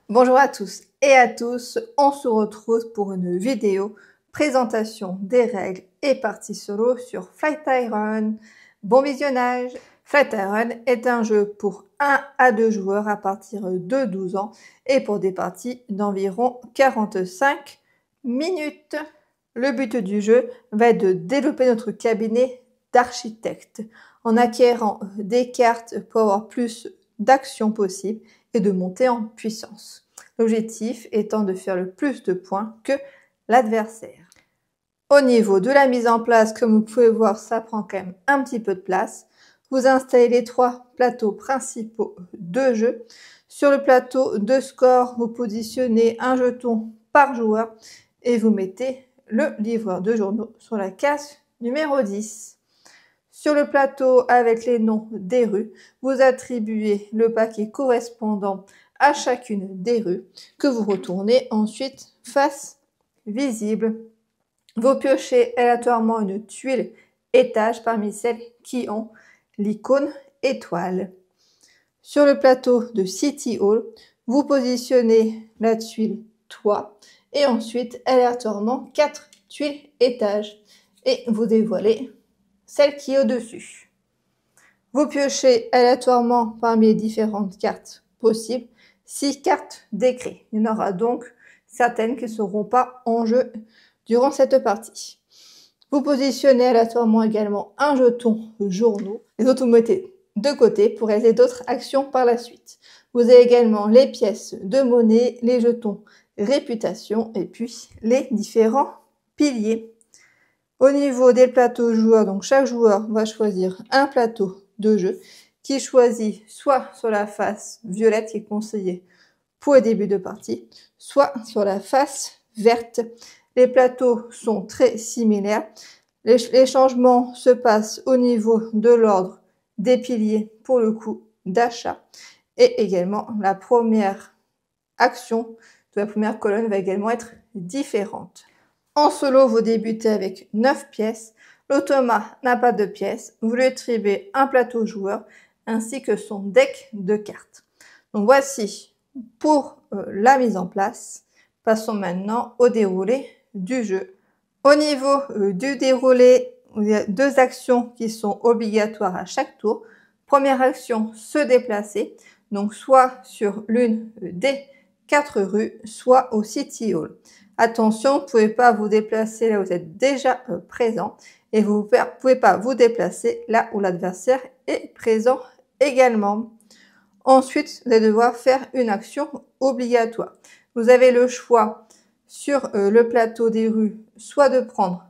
Bonjour à tous et à tous, on se retrouve pour une vidéo présentation des règles et parties solo sur Flytyrun. Bon visionnage! Flytyrun est un jeu pour 1 à 2 joueurs à partir de 12 ans et pour des parties d'environ 45 minutes. Le but du jeu va être de développer notre cabinet d'architecte en acquérant des cartes pour avoir plus d'actions possibles et de monter en puissance. L'objectif étant de faire le plus de points que l'adversaire. Au niveau de la mise en place, comme vous pouvez voir, ça prend quand même un petit peu de place. Vous installez les 3 plateaux principaux de jeu. Sur le plateau de score, vous positionnez un jeton par joueur et vous mettez le livreur de journaux sur la case numéro 10. Sur le plateau avec les noms des rues, vous attribuez le paquet correspondant à chacune des rues que vous retournez ensuite face visible. Vous piochez aléatoirement une tuile étage parmi celles qui ont l'icône étoile. Sur le plateau de City Hall, vous positionnez la tuile toit et ensuite aléatoirement 4 tuiles étage et vous dévoilez celle qui est au-dessus. Vous piochez aléatoirement parmi les différentes cartes possibles 6 cartes d'écrit. Il y en aura donc certaines qui ne seront pas en jeu durant cette partie. Vous positionnez aléatoirement également un jeton journaux. Les autres vous mettez de côté pour réaliser d'autres actions par la suite. Vous avez également les pièces de monnaie, les jetons réputation et puis les différents piliers. Au niveau des plateaux joueurs, donc chaque joueur va choisir un plateau de jeu qui choisit soit sur la face violette qui est conseillée pour le début de partie, soit sur la face verte. Les plateaux sont très similaires. Les changements se passent au niveau de l'ordre des piliers pour le coup d'achat et également la première action de la première colonne va également être différente. En solo, vous débutez avec 9 pièces. L'automa n'a pas de pièces. Vous lui attribuez un plateau joueur ainsi que son deck de cartes. Donc voici pour la mise en place. Passons maintenant au déroulé du jeu. Au niveau du déroulé, il y a 2 actions qui sont obligatoires à chaque tour. Première action, se déplacer. Donc soit sur l'une des 4 rues, soit au City Hall. Attention, vous ne pouvez pas vous déplacer là où vous êtes déjà présent et vous ne pouvez pas vous déplacer là où l'adversaire est présent également. Ensuite, vous allez devoir faire une action obligatoire. Vous avez le choix sur le plateau des rues, soit de prendre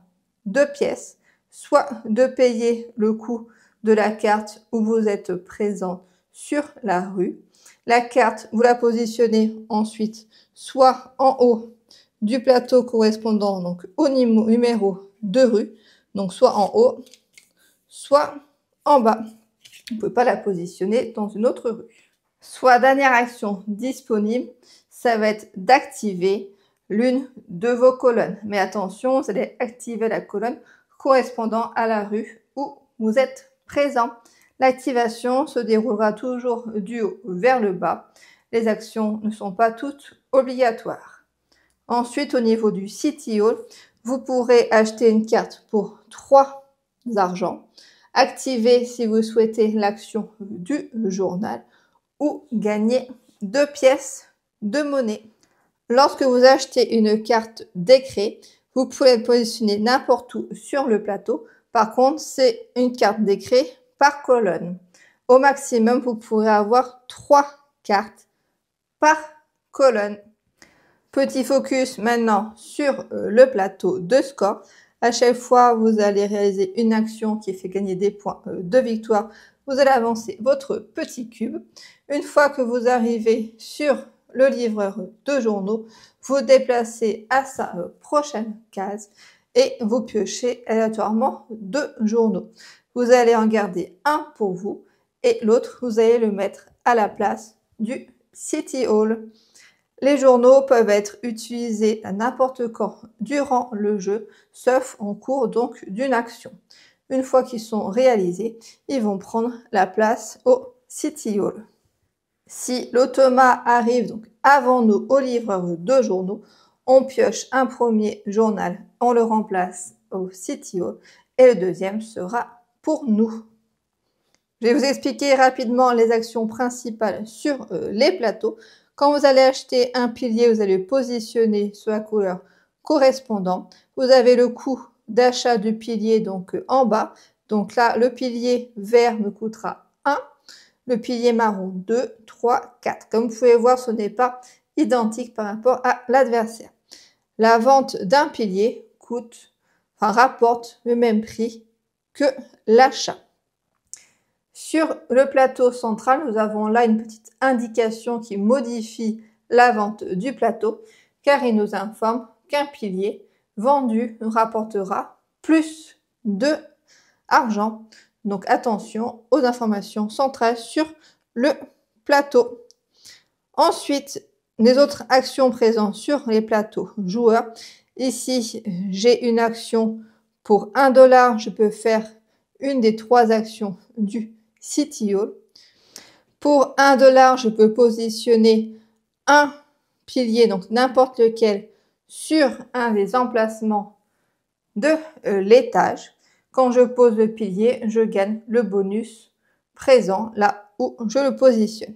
2 pièces, soit de payer le coût de la carte où vous êtes présent sur la rue. La carte, vous la positionnez ensuite soit en haut du plateau correspondant donc au numéro de rue, donc soit en haut, soit en bas. Vous ne pouvez pas la positionner dans une autre rue. Soit dernière action disponible, ça va être d'activer l'une de vos colonnes. Mais attention, vous allez activer la colonne correspondant à la rue où vous êtes présent. L'activation se déroulera toujours du haut vers le bas. Les actions ne sont pas toutes obligatoires. Ensuite, au niveau du City Hall, vous pourrez acheter une carte pour 3 argents, activer si vous souhaitez l'action du journal ou gagner 2 pièces de monnaie. Lorsque vous achetez une carte d'écrit, vous pouvez la positionner n'importe où sur le plateau. Par contre, c'est une carte d'écrit par colonne. Au maximum, vous pourrez avoir 3 cartes par colonne. Petit focus maintenant sur le plateau de score. À chaque fois, vous allez réaliser une action qui fait gagner des points de victoire. Vous allez avancer votre petit cube. Une fois que vous arrivez sur le livreur de journaux, vous déplacez à sa prochaine case et vous piochez aléatoirement 2 journaux. Vous allez en garder un pour vous et l'autre, vous allez le mettre à la place du City Hall. Les journaux peuvent être utilisés à n'importe quand durant le jeu, sauf en cours donc d'une action. Une fois qu'ils sont réalisés, ils vont prendre la place au City Hall. Si l'automa arrive donc avant nous au livreur de journaux, on pioche un premier journal, on le remplace au CTO et le deuxième sera pour nous. Je vais vous expliquer rapidement les actions principales sur les plateaux. Quand vous allez acheter un pilier, vous allez le positionner sur la couleur correspondante. Vous avez le coût d'achat du pilier donc en bas. Donc là, le pilier vert me coûtera 1, le pilier marron 2, 3, 4. Comme vous pouvez voir, ce n'est pas identique par rapport à l'adversaire. La vente d'un pilier rapporte le même prix que l'achat. Sur le plateau central, nous avons là une petite indication qui modifie la vente du plateau, car il nous informe qu'un pilier vendu nous rapportera plus d'argent. Donc attention aux informations centrales sur le plateau. Ensuite, les autres actions présentes sur les plateaux joueurs. Ici, j'ai une action pour 1 $. Je peux faire une des 3 actions du CTO. Pour 1 $, je peux positionner un pilier, donc n'importe lequel, sur un des emplacements de l'étage. Quand je pose le pilier, je gagne le bonus présent là où je le positionne.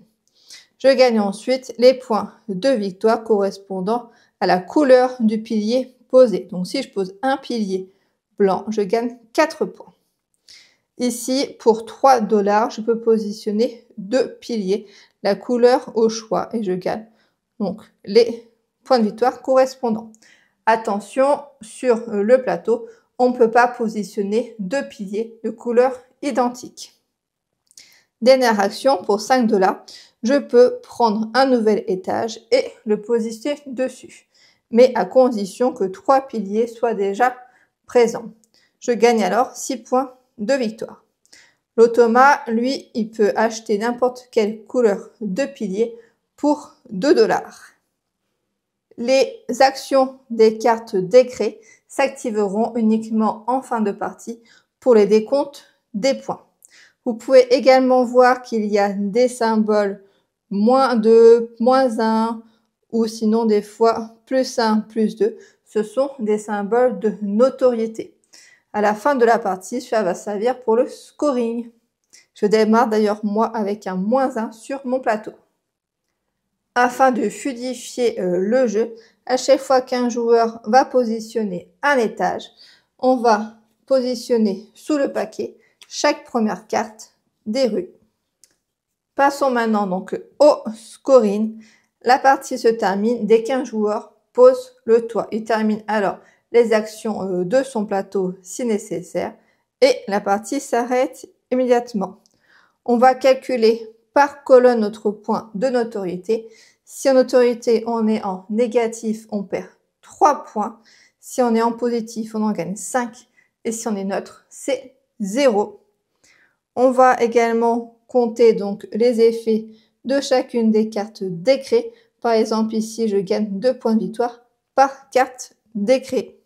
Je gagne ensuite les points de victoire correspondant à la couleur du pilier posé. Donc si je pose un pilier blanc, je gagne 4 points. Ici, pour 3 $, je peux positionner 2 piliers, la couleur au choix, et je gagne donc les points de victoire correspondants. Attention, sur le plateau, on ne peut pas positionner 2 piliers de couleur identique. Dernière action, pour 5 $, je peux prendre un nouvel étage et le positionner dessus, mais à condition que 3 piliers soient déjà présents. Je gagne alors 6 points de victoire. L'automa, lui, il peut acheter n'importe quelle couleur de pilier pour 2 $. Les actions des cartes décret s'activeront uniquement en fin de partie pour les décomptes des points. Vous pouvez également voir qu'il y a des symboles -2, -1 ou sinon des fois +1, +2. Ce sont des symboles de notoriété. À la fin de la partie, cela va servir pour le scoring. Je démarre d'ailleurs moi avec un -1 sur mon plateau. Afin de fluidifier le jeu, à chaque fois qu'un joueur va positionner un étage, on va positionner sous le paquet chaque première carte des rues. Passons maintenant donc au scoring. La partie se termine dès qu'un joueur pose le toit. Il termine alors les actions de son plateau si nécessaire et la partie s'arrête immédiatement. On va calculer par colonne notre point de notoriété. Si en notoriété on est en négatif, on perd 3 points. Si on est en positif, on en gagne 5. Et si on est neutre, c'est 0. On va également compter donc les effets de chacune des cartes décret. Par exemple, ici, je gagne 2 points de victoire par carte décret.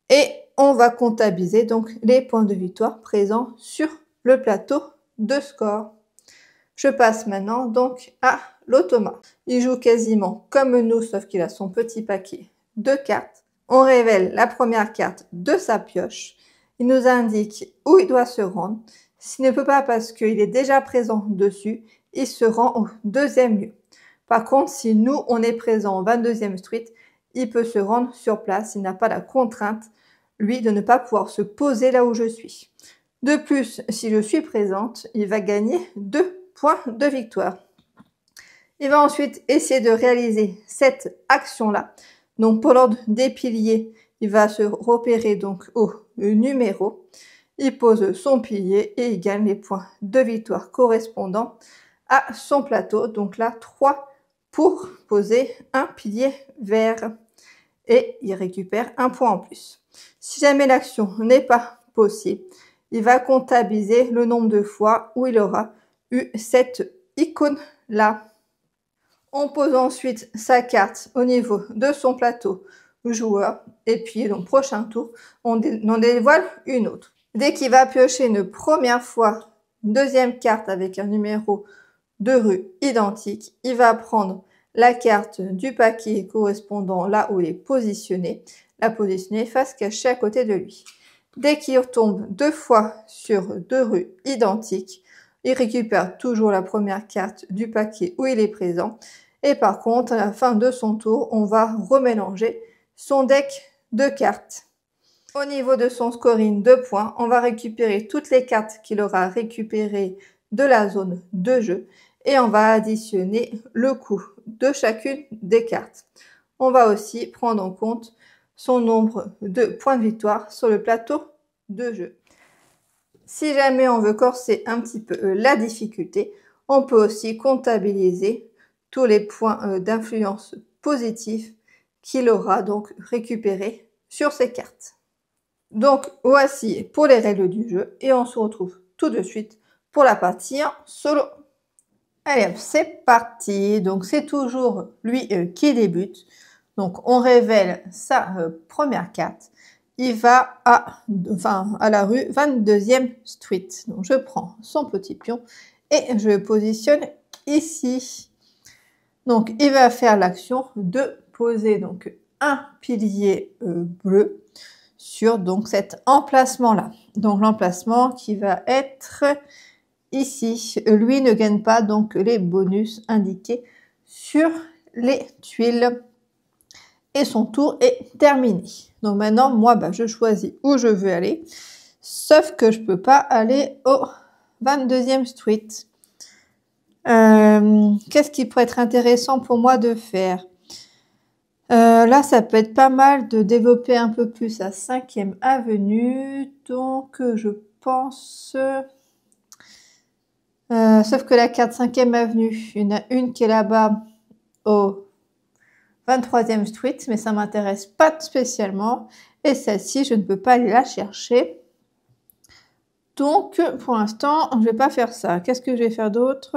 Et on va comptabiliser donc les points de victoire présents sur le plateau de score. Je passe maintenant donc à l'automa. Il joue quasiment comme nous, sauf qu'il a son petit paquet de cartes. On révèle la première carte de sa pioche. Il nous indique où il doit se rendre. S'il ne peut pas parce qu'il est déjà présent dessus, il se rend au deuxième lieu. Par contre, si nous, on est présent au 22e street, il peut se rendre sur place. Il n'a pas la contrainte, lui, de ne pas pouvoir se poser là où je suis. De plus, si je suis présente, il va gagner 2 points de victoire. Il va ensuite essayer de réaliser cette action-là. Donc, pour l'ordre des piliers, il va se repérer donc au numéro. Il pose son pilier et il gagne les points de victoire correspondant à son plateau. Donc là, 3 pour poser un pilier vert. Et il récupère un point en plus. Si jamais l'action n'est pas possible, il va comptabiliser le nombre de fois où il aura eu cette icône-là. On pose ensuite sa carte au niveau de son plateau joueur. Et puis, donc, prochain tour, on dévoile une autre. Dès qu'il va piocher une première fois, une deuxième carte avec un numéro 2 rues identiques. Il va prendre la carte du paquet correspondant là où il est positionné, la positionner face cachée à côté de lui. Dès qu'il retombe 2 fois sur 2 rues identiques, il récupère toujours la première carte du paquet où il est présent. Et par contre, à la fin de son tour, on va remélanger son deck de cartes. Au niveau de son scoring de points, on va récupérer toutes les cartes qu'il aura récupérées de la zone de jeu et on va additionner le coût de chacune des cartes. On va aussi prendre en compte son nombre de points de victoire sur le plateau de jeu. Si jamais on veut corser un petit peu la difficulté, on peut aussi comptabiliser tous les points d'influence positifs qu'il aura donc récupérés sur ces cartes. Donc voici pour les règles du jeu et on se retrouve tout de suite pour la partie en solo. Allez hop, c'est parti. Donc c'est toujours lui qui débute. Donc on révèle sa première carte. Il va à la rue 22e Street. Donc je prends son petit pion et je le positionne ici. Donc il va faire l'action de poser donc un pilier bleu sur donc cet emplacement là. Donc l'emplacement qui va être ici. Lui ne gagne pas donc les bonus indiqués sur les tuiles. Et son tour est terminé. Donc maintenant, moi, je choisis où je veux aller. Sauf que je peux pas aller au 22e Street. Qu'est-ce qui pourrait être intéressant pour moi de faire? Là, ça peut être pas mal de développer un peu plus la 5e avenue. Donc, je pense... sauf que la carte 5e avenue, il y en a une qui est là-bas au 23e Street, mais ça m'intéresse pas spécialement. Et celle-ci, je ne peux pas aller la chercher. Donc, pour l'instant, je vais pas faire ça. Qu'est-ce que je vais faire d'autre?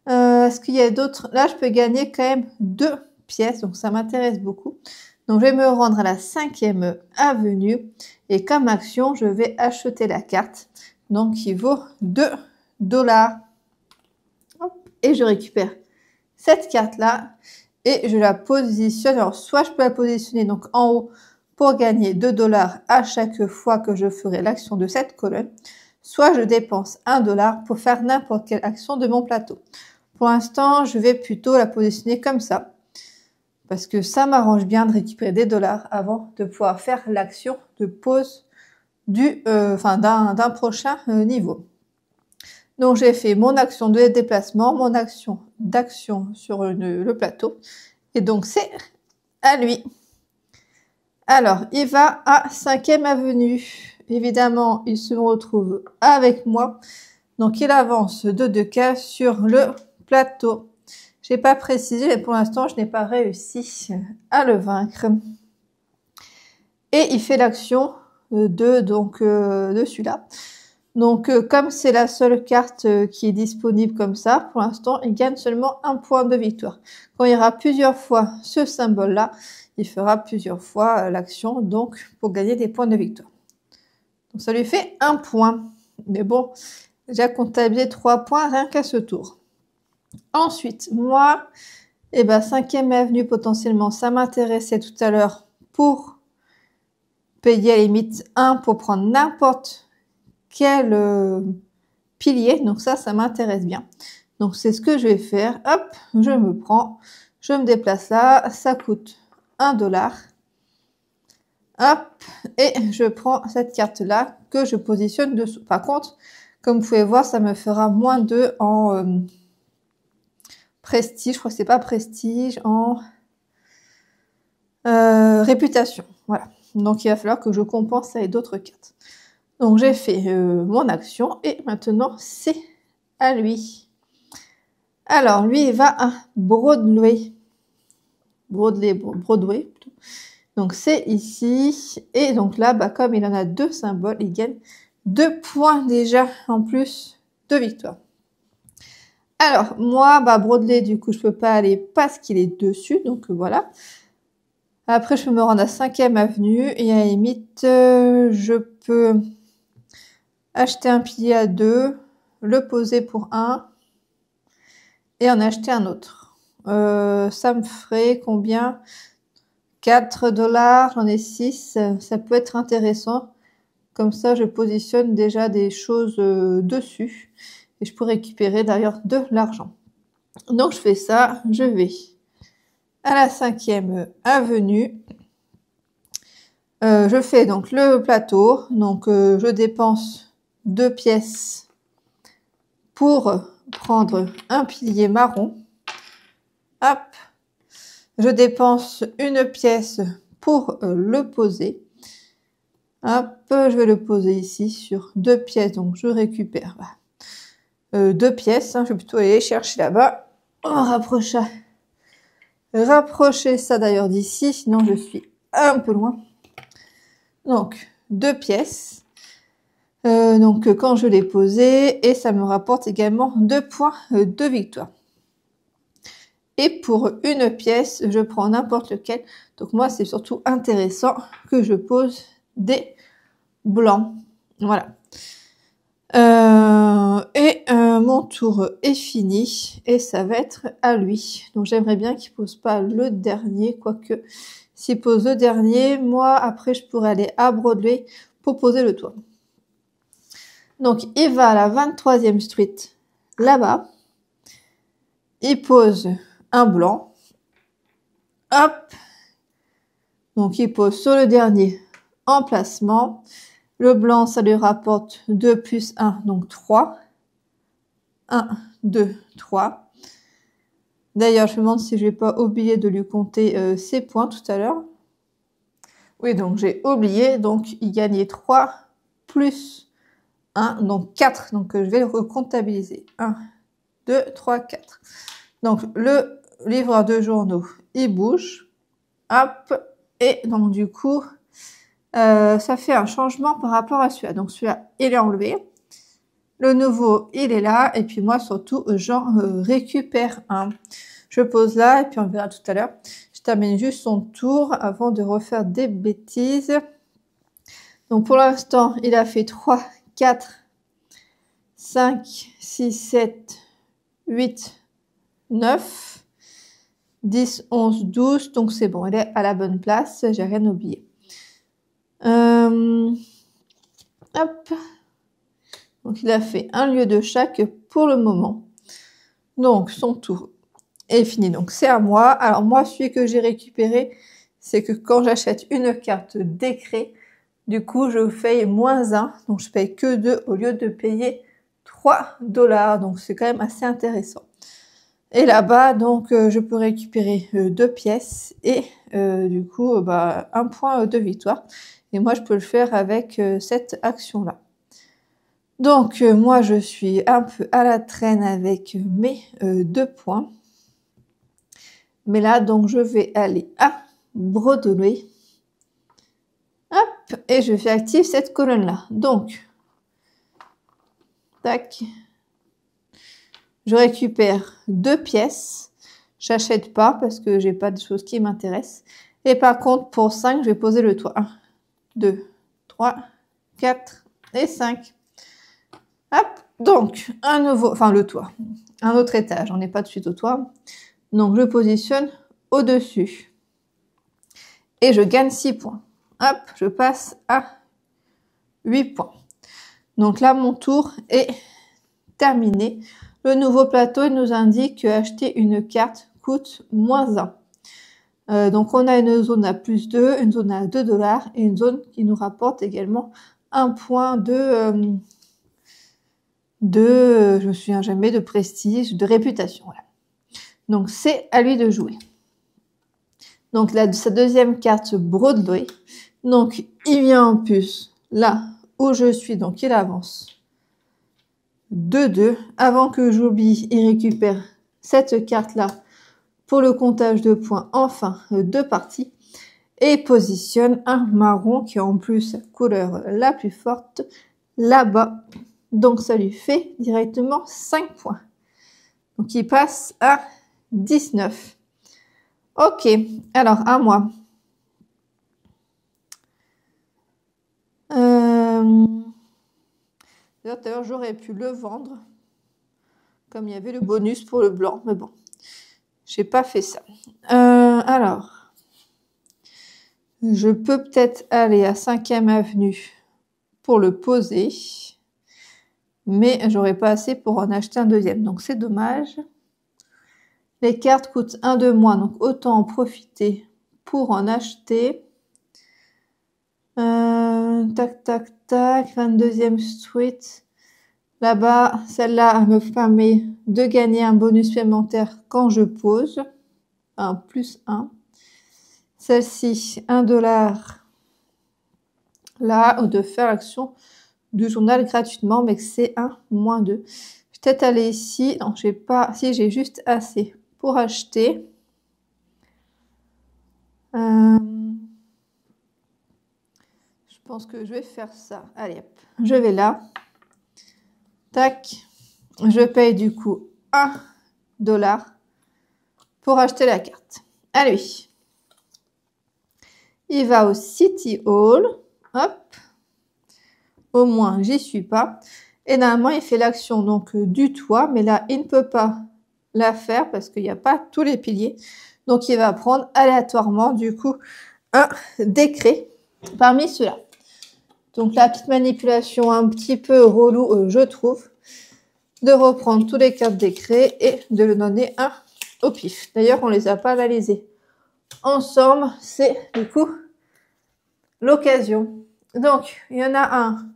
Est-ce qu'il y a d'autres? Là, je peux gagner quand même 2 pièces, donc ça m'intéresse beaucoup. Donc, je vais me rendre à la 5e avenue. Et comme action, je vais acheter la carte. Donc, qui vaut 2 $. Et je récupère cette carte-là et je la positionne. Alors, soit je peux la positionner donc en haut pour gagner 2 $ à chaque fois que je ferai l'action de cette colonne, soit je dépense 1 $ pour faire n'importe quelle action de mon plateau. Pour l'instant, je vais plutôt la positionner comme ça parce que ça m'arrange bien de récupérer des dollars avant de pouvoir faire l'action de pose d'un prochain niveau. Donc, j'ai fait mon action de déplacement, mon action d'action sur le plateau. Et donc, c'est à lui. Alors, il va à 5e avenue. Évidemment, il se retrouve avec moi. Donc, il avance de 2 cases sur le plateau. J'ai pas précisé, mais pour l'instant, je n'ai pas réussi à le vaincre. Et il fait l'action de celui-là. Donc, comme c'est la seule carte qui est disponible comme ça, pour l'instant, il gagne seulement 1 point de victoire. Quand il y aura plusieurs fois ce symbole-là, il fera plusieurs fois l'action, donc pour gagner des points de victoire. Donc, ça lui fait 1 point. Mais bon, j'ai comptabilisé 3 points rien qu'à ce tour. Ensuite, moi, 5e avenue, potentiellement, ça m'intéressait tout à l'heure pour payer à la limite 1 pour prendre n'importe quel pilier. Donc ça m'intéresse bien. Donc c'est ce que je vais faire. Hop, je me prends, je me déplace là, ça coûte 1 $. Hop, et je prends cette carte là que je positionne dessous. Par contre, comme vous pouvez voir, ça me fera moins 2 en prestige. Je crois que c'est pas prestige, en réputation. Voilà. Donc il va falloir que je compense avec d'autres cartes. Donc, j'ai fait mon action et maintenant, c'est à lui. Alors, lui, il va à Broadway. Broadway, plutôt. Donc, c'est ici. Et donc là, comme il en a 2 symboles, il gagne 2 points déjà en plus de victoire. Alors, moi, Broadway, du coup, je peux pas aller parce qu'il est dessus. Donc, voilà. Après, je peux me rendre à 5e avenue. Et à la limite, je peux... acheter un pilier à 2. le poser pour un et en acheter un autre. Ça me ferait combien? 4 $, j'en ai 6, ça peut être intéressant. Comme ça, je positionne déjà des choses dessus et je peux récupérer d'ailleurs de l'argent. Donc, je fais ça, je vais à la 5e avenue. Je fais donc le plateau, donc je dépense 2 pièces pour prendre un pilier marron. Hop, je dépense une pièce pour le poser. Hop, je vais le poser ici sur 2 pièces, donc je récupère 2 pièces. Je vais plutôt aller chercher là-bas. On rapprocher ça d'ailleurs d'ici, sinon je suis un peu loin. Donc 2 pièces. Donc quand je l'ai posé, et ça me rapporte également 2 points de victoire. Et pour une pièce, je prends n'importe lequel. Donc moi, c'est surtout intéressant que je pose des blancs. Voilà. Mon tour est fini et ça va être à lui. Donc j'aimerais bien qu'il pose pas le dernier, quoique s'il pose le dernier, moi après je pourrais aller à Broadway pour poser le toit. Donc il va à la 23e Street là-bas. Il pose un blanc. Hop. Donc il pose sur le dernier emplacement. Le blanc, ça lui rapporte 2 plus 1, donc 3. 1, 2, 3. D'ailleurs, je me demande si je vais pas oublier de lui compter ses points tout à l'heure. Oui, donc j'ai oublié. Donc il gagnait 3 plus 1, donc 4. Donc je vais le recomptabiliser. 1, 2, 3, 4. Donc le livreur de journaux, il bouge. Hop. Et donc du coup, ça fait un changement par rapport à celui-là. Donc celui-là, il est enlevé. Le nouveau, il est là. Et puis moi, surtout, j'en récupère un. Je pose là et puis on verra tout à l'heure. Je termine juste son tour avant de refaire des bêtises. Donc pour l'instant, il a fait 3, 4, 5, 6, 7, 8, 9, 10, 11, 12. Donc c'est bon, il est à la bonne place. J'ai rien oublié. Hop. Donc il a fait un lieu de chaque pour le moment. Donc son tour est fini. Donc c'est à moi. Alors moi, celui que j'ai récupéré, c'est que quand j'achète une carte décret, du coup je paye -1. Donc je paye que 2 au lieu de payer 3 $. Donc c'est quand même assez intéressant. Et là-bas, donc je peux récupérer 2 pièces et du coup un point de victoire. Et moi je peux le faire avec cette action-là. Donc moi je suis un peu à la traîne avec mes 2 points. Mais là donc je vais aller à Broadway. Hop, et je fais active cette colonne-là. Donc, tac. Je récupère 2 pièces. J'achète pas parce que j'ai pas de choses qui m'intéressent. Et par contre pour 5, je vais poser le toit. 1, 2, 3, 4 et 5. Hop, donc un nouveau, enfin le toit, un autre étage, on n'est pas de suite au toit. Donc je positionne au-dessus et je gagne 6 points. Hop, je passe à 8 points. Donc là, mon tour est terminé. Le nouveau plateau, il nous indique que acheter une carte coûte -1. Donc on a une zone à +2, une zone à 2 $ et une zone qui nous rapporte également un point de je me souviens jamais, de prestige, de réputation. Voilà. Donc c'est à lui de jouer. Donc là, sa deuxième carte Broadway. Donc il vient en plus là où je suis, donc il avance 2-2. Avant que j'oublie, il récupère cette carte-là pour le comptage de points en fin de partie et positionne un marron qui est en plus la couleur la plus forte là-bas. Donc ça lui fait directement 5 points. Donc il passe à 19. Ok, alors à moi. D'ailleurs, j'aurais pu le vendre, comme il y avait le bonus pour le blanc, mais bon, j'ai pas fait ça. Alors, je peux peut-être aller à 5e avenue pour le poser, mais j'aurais pas assez pour en acheter un deuxième, donc c'est dommage. Les cartes coûtent 1 de moins, donc autant en profiter pour en acheter. Tac, tac, tac, 22e street. Là-bas, celle-là me permet de gagner un bonus supplémentaire quand je pose. Un plus 1. Celle-ci, 1 $. Là, ou de faire l'action du journal gratuitement, mais que c'est 1 moins 2. Je vais peut-être aller ici. Non, j'ai pas. Si, j'ai juste assez pour acheter. Je pense que je vais faire ça. Allez, hop. Je vais là. Tac. Je paye du coup 1 $ pour acheter la carte. À lui. Il va au City Hall. Hop. Au moins, j'y suis pas. Et normalement, il fait l'action donc du toit. Mais là, il ne peut pas la faire parce qu'il n'y a pas tous les piliers. Donc, il va prendre aléatoirement du coup un décret parmi ceux-là. Donc, la petite manipulation un petit peu relou, je trouve, de reprendre tous les cartes décrets et de le donner un au pif. D'ailleurs, on les a pas analysés ensemble. C'est du coup l'occasion. Donc, il y en a un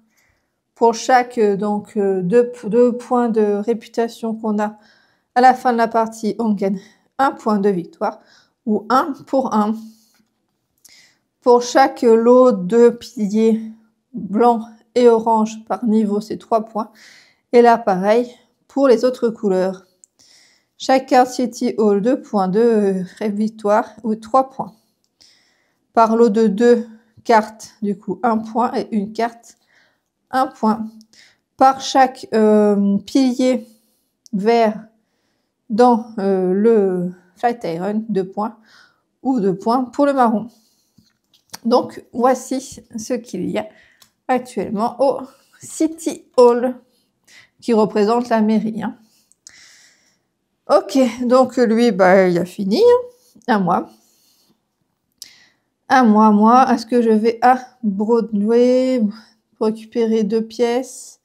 pour chaque donc deux points de réputation qu'on a à la fin de la partie. On gagne 1 point de victoire ou 1 pour 1. Pour chaque lot de piliers blanc et orange par niveau, c'est 3 points. Et là, pareil pour les autres couleurs. Chaque carte City Hall, 2 points de victoire ou 3 points. Par lot de 2 cartes, du coup, 1 point et une carte, 1 point. Par chaque pilier vert dans le Flatiron, 2 points ou 2 points pour le marron. Donc, voici ce qu'il y a actuellement au City Hall qui représente la mairie. Hein. Ok, donc lui, bah, il a fini. À moi. À moi. Est-ce que je vais à Broadway pour récupérer 2 pièces?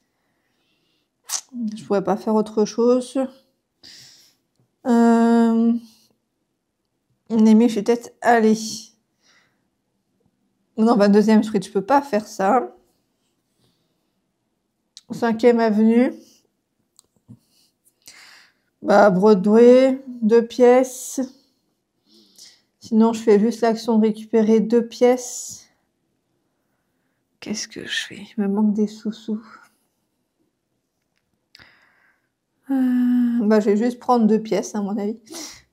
Je pourrais pas faire autre chose. Mais je vais peut-être aller. Non, 22e street, je peux pas faire ça. 5e avenue. Bah, Broadway, 2 pièces. Sinon, je fais juste l'action de récupérer 2 pièces. Qu'est-ce que je fais? Il me manque des sous-sous. Bah, je vais juste prendre 2 pièces, à mon avis.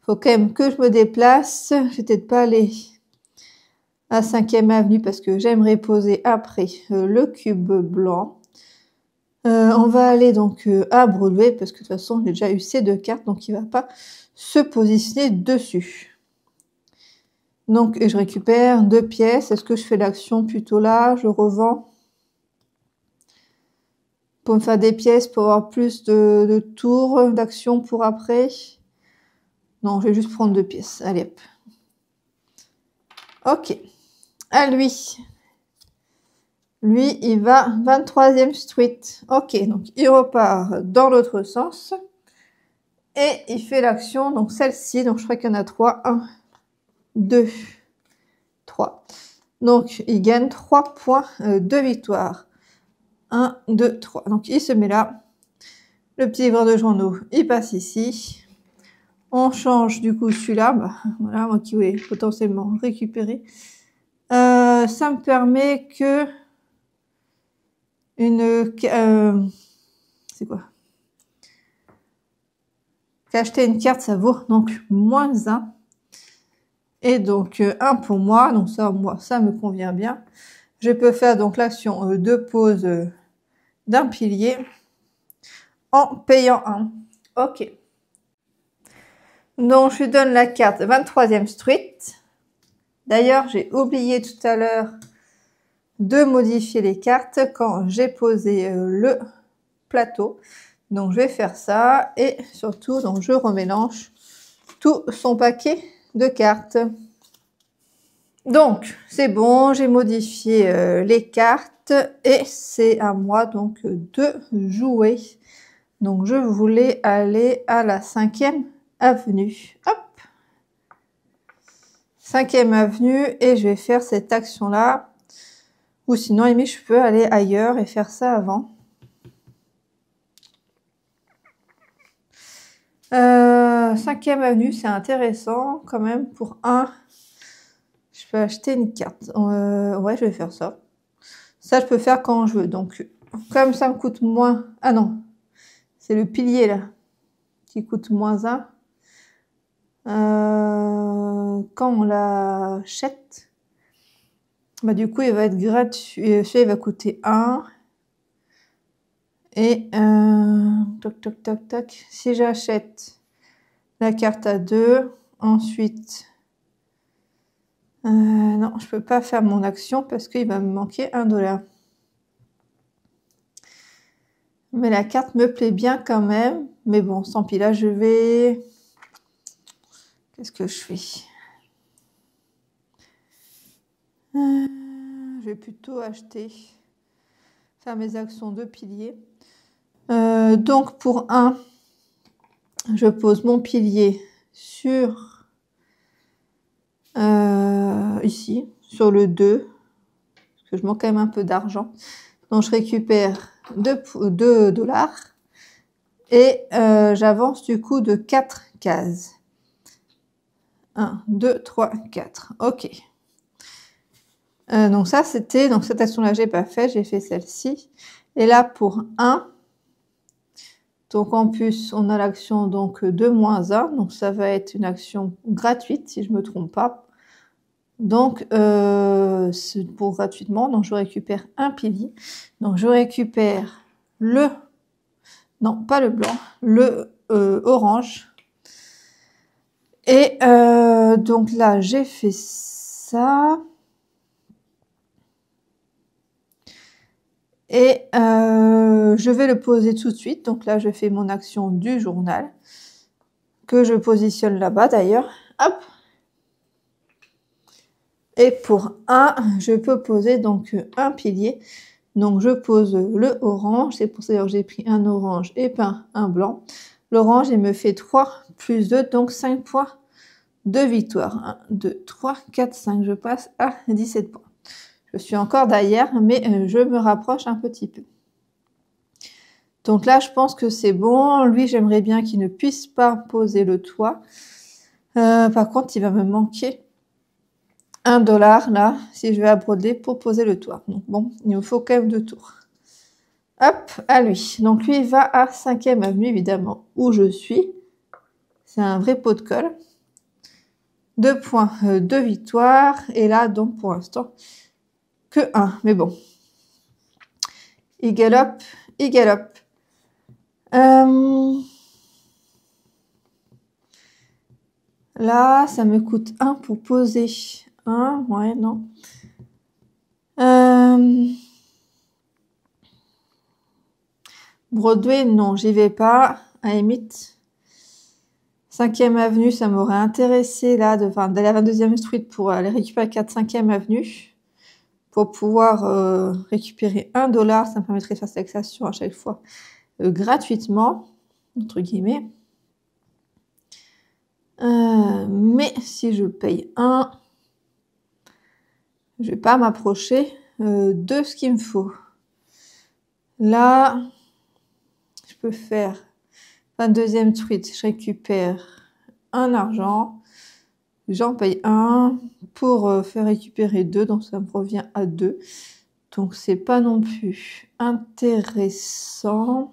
Faut quand même que je me déplace. Je vais peut-être pas aller à 5e avenue parce que j'aimerais poser après le cube blanc. On va aller donc à Broadway parce que de toute façon, j'ai déjà eu ces 2 cartes, donc il va pas se positionner dessus. Donc, je récupère 2 pièces. Est-ce que je fais l'action plutôt là? Je revends pour me faire des pièces pour avoir plus de tours d'action pour après. Non, je vais juste prendre 2 pièces. Allez, hop. Ok. À lui. Lui, il va 23e street. Ok, donc il repart dans l'autre sens. Et il fait l'action, donc celle-ci. Donc, je crois qu'il y en a 3. 1, 2, 3. Donc, il gagne 3 points de victoire. 1, 2, 3. Donc, il se met là. Le petit livre de journaux, il passe ici. On change du coup celui-là. Bah, voilà, moi qui voulais potentiellement récupérer. Ça me permet que c'est quoi? Qu'acheter une carte, ça vaut donc moins 1. Et donc 1 pour moi. Donc ça, moi, ça me convient bien. Je peux faire donc l'action de pose d'un pilier en payant 1. Ok. Donc, je lui donne la carte 23e street. D'ailleurs, j'ai oublié tout à l'heure de modifier les cartes quand j'ai posé le plateau. Donc je vais faire ça et surtout donc je remélange tout son paquet de cartes. Donc c'est bon, j'ai modifié les cartes et c'est à moi donc de jouer. Donc je voulais aller à la 5e avenue. Hop, 5e avenue et je vais faire cette action là. Ou sinon, limite, je peux aller ailleurs et faire ça avant. 5e avenue, c'est intéressant quand même. Pour 1, je peux acheter une carte. Ouais, je vais faire ça. Ça, je peux faire quand je veux. Donc, comme ça me coûte moins... Ah non, c'est le pilier là qui coûte moins 1. Quand on l'achète, bah, du coup, il va être gratuit. Il va coûter 1. Et toc toc toc toc. Si j'achète la carte à 2, ensuite non, je peux pas faire mon action parce qu'il va me manquer 1 $. Mais la carte me plaît bien quand même. Mais bon, tant pis, là je vais... Qu'est-ce que je fais? Je vais plutôt acheter, faire mes actions de pilier. Donc pour 1, je pose mon pilier sur ici, sur le 2, parce que je manque quand même un peu d'argent. Donc je récupère 2 $ et j'avance du coup de 4 cases. 1, 2, 3, 4. Ok. Donc ça c'était, donc cette action là j'ai pas fait, j'ai fait celle-ci. Et là pour 1, donc en plus on a l'action donc de -1, donc ça va être une action gratuite si je me trompe pas. Donc c'est pour gratuitement, donc je récupère un pilier. Donc je récupère le, non pas le blanc, le orange. Et donc là j'ai fait ça. Et je vais le poser tout de suite. Donc là je fais mon action du journal, que je positionne là-bas d'ailleurs. Hop. Et pour 1, je peux poser donc un pilier. Donc je pose le orange, c'est pour ça que j'ai pris un orange et pas un blanc. L'orange, il me fait 3 plus 2, donc 5 points de victoire. 1, 2, 3, 4, 5, je passe à 17 points. Je suis encore derrière, mais je me rapproche un petit peu. Donc là, je pense que c'est bon. Lui, j'aimerais bien qu'il ne puisse pas poser le toit. Par contre, il va me manquer 1 $ là, si je vais à Broadway pour poser le toit. Donc bon, il me faut quand même 2 tours. Hop, à lui. Donc lui, il va à 5e avenue, évidemment, où je suis. C'est un vrai pot de colle. 2 points de victoire. Et là, donc pour l'instant, que 1. Mais bon. Il galope, il galope. Là, ça me coûte 1 pour poser 1. Ouais, non. Broadway, non, j'y vais pas. À la limite, 5e avenue, ça m'aurait intéressé là d'aller à la 22e street pour aller récupérer 4-5e avenue. Pour pouvoir récupérer 1 $, ça me permettrait de faire cette action à chaque fois gratuitement, entre guillemets. Mais si je paye 1, je vais pas m'approcher de ce qu'il me faut. Là, je peux faire 22e street, je récupère un argent, j'en paye 1 pour faire récupérer 2, donc ça me revient à 2. Donc c'est pas non plus intéressant.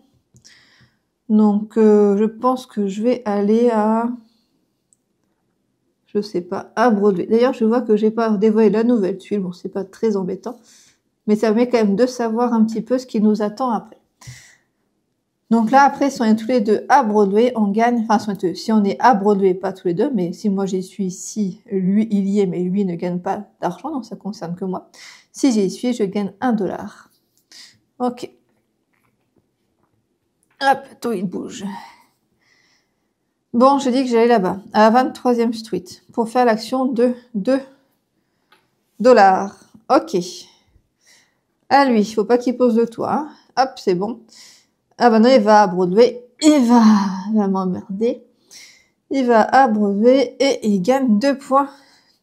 Donc je pense que je vais aller à, je sais pas, à Broadway. D'ailleurs, je vois que j'ai pas dévoilé la nouvelle tuile. Bon, c'est pas très embêtant, mais ça permet quand même de savoir un petit peu ce qui nous attend après. Donc là, après, si on est tous les deux à Broadway, on gagne, enfin, si on est à Broadway, pas tous les deux, mais si moi j'y suis, si lui il y est, mais lui ne gagne pas d'argent, donc ça concerne que moi. Si j'y suis, je gagne 1 $. Ok. Hop, tout il bouge. Bon, j'ai dit que j'allais là-bas, à 23e Street, pour faire l'action de 2 $. Ok. À lui, il faut pas qu'il pose de toi. Hein. Hop, c'est bon. Ah bah non, il va à Broadway. Il va m'emmerder. Il va à Broadway et il gagne 2 points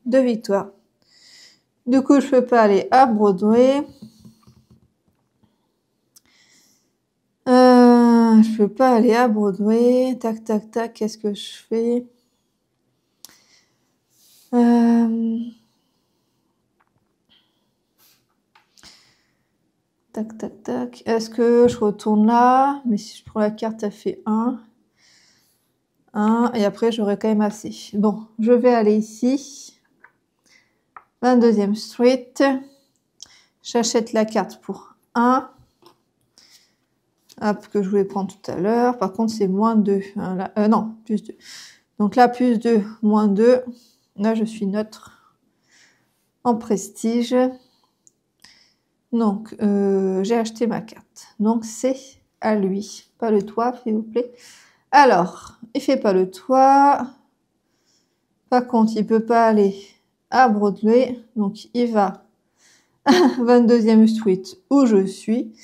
de victoire. Du coup, je peux pas aller à Broadway. Je peux pas aller à Broadway. Tac, tac, tac. Qu'est-ce que je fais? Tac, tac, tac. Est-ce que je retourne là? Mais si je prends la carte, ça fait 1. 1. Et après, j'aurai quand même assez. Bon, je vais aller ici. 22e Street. J'achète la carte pour 1. Hop, que je voulais prendre tout à l'heure. Par contre, c'est moins 2. Hein, là, non, plus 2. Donc là, plus 2, moins 2. Là, je suis neutre en prestige. Donc, j'ai acheté ma carte. Donc, c'est à lui. Pas le toit, s'il vous plaît. Alors, il fait pas le toit. Par contre, il peut pas aller à Broadway. Donc, il va à 22e Street où je suis.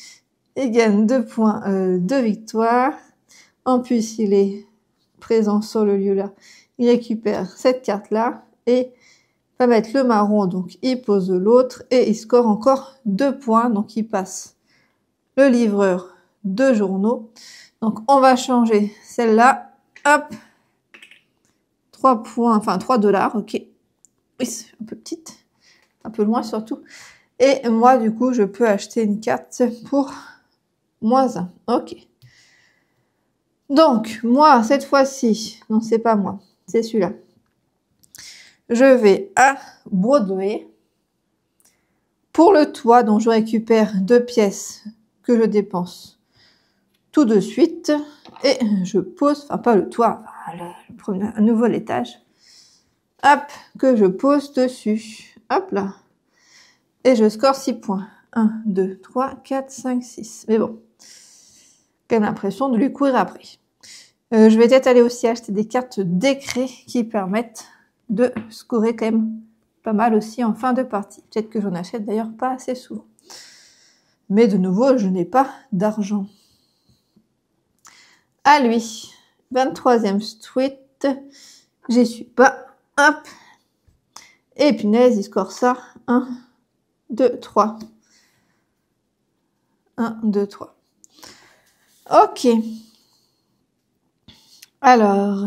Il gagne 2 points de victoire. En plus, il est présent sur le lieu là. Il récupère cette carte-là et va mettre le marron. Donc, il pose l'autre et il score encore 2 points. Donc, il passe le livreur de journaux. Donc, on va changer celle-là. Hop. 3 points, enfin 3 $. Ok. Oui, c'est un peu petite. Un peu loin surtout. Et moi, du coup, je peux acheter une carte pour moins 1. Ok. Donc, moi, cette fois-ci, non, c'est pas moi, c'est celui-là. Je vais à Broadway pour le toit, donc je récupère 2 pièces que je dépense tout de suite et je pose, enfin pas le toit, un nouveau étage, hop, que je pose dessus, hop là, et je score 6 points. 1, 2, 3, 4, 5, 6. Mais bon, quand même l'impression de lui courir après. Je vais peut-être aller aussi acheter des cartes d'écrit qui permettent de scorer quand même pas mal aussi en fin de partie. Peut-être que j'en achète d'ailleurs pas assez souvent. Mais de nouveau, je n'ai pas d'argent. À lui, 23e Street, j'y suis pas. Hop. Et punaise, il score ça. 1, 2, 3. 1, 2, 3. Ok. Alors.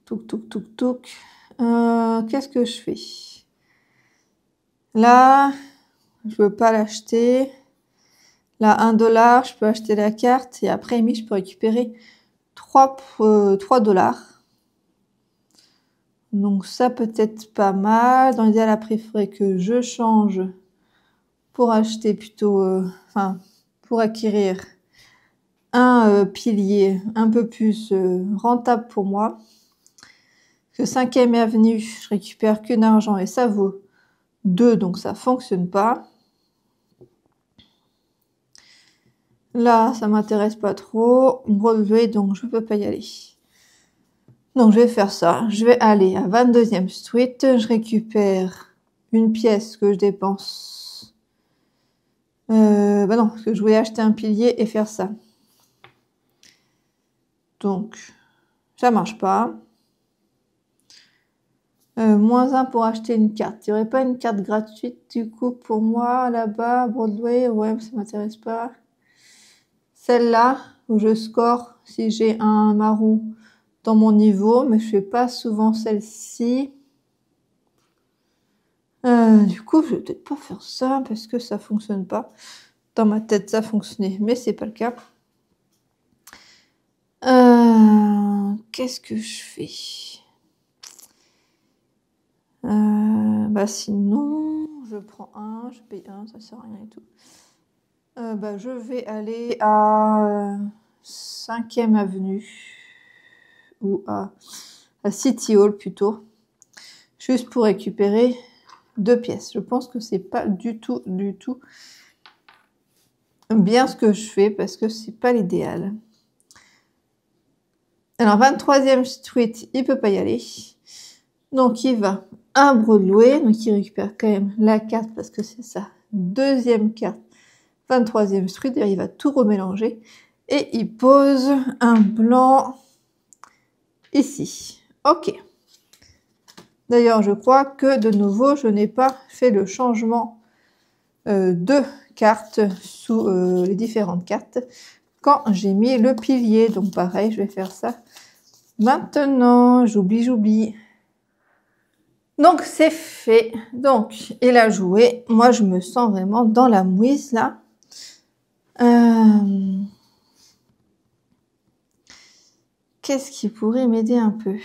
Touc, touc, touc, touc. Qu'est-ce que je fais? Là, je veux pas l'acheter. Là, 1 $, je peux acheter la carte. Et après, je peux récupérer 3 $. Donc ça peut être pas mal. Dans l'idéal, après, il faudrait que je change pour acheter plutôt... enfin, pour acquérir un pilier un peu plus rentable pour moi. Parce que 5e avenue, je récupère que d'argent et ça vaut 2, donc ça fonctionne pas. Là, ça m'intéresse pas trop. Broadway, donc je peux pas y aller. Donc je vais faire ça. Je vais aller à 22e Street. Je récupère une pièce que je dépense. Bah non, parce que je voulais acheter un pilier et faire ça. Donc, ça marche pas. Moins 1 pour acheter une carte. Il n'y aurait pas une carte gratuite du coup pour moi là-bas, Broadway? Ouais, ça m'intéresse pas. Celle-là, où je score si j'ai un marron dans mon niveau, mais je fais pas souvent celle-ci. Du coup, je vais peut-être pas faire ça parce que ça fonctionne pas. Dans ma tête, ça fonctionnait, mais c'est pas le cas. Qu'est-ce que je fais? Bah sinon, je prends 1, je paye 1, ça sert à rien et tout. Bah je vais aller à 5e avenue ou à City Hall plutôt, juste pour récupérer 2 pièces. Je pense que c'est pas du tout bien ce que je fais parce que c'est pas l'idéal. Alors 23e street, il peut pas y aller. Donc il va à Broadway, donc il récupère quand même la carte parce que c'est sa deuxième carte. 23e street, il va tout remélanger et il pose un blanc ici. Ok. D'ailleurs, je crois que de nouveau, je n'ai pas fait le changement de carte sous les différentes cartes quand j'ai mis le pilier. Donc pareil, je vais faire ça maintenant. J'oublie. Donc c'est fait. Donc il a joué. Moi, je me sens vraiment dans la mouise là. Qu'est-ce qui pourrait m'aider un peu?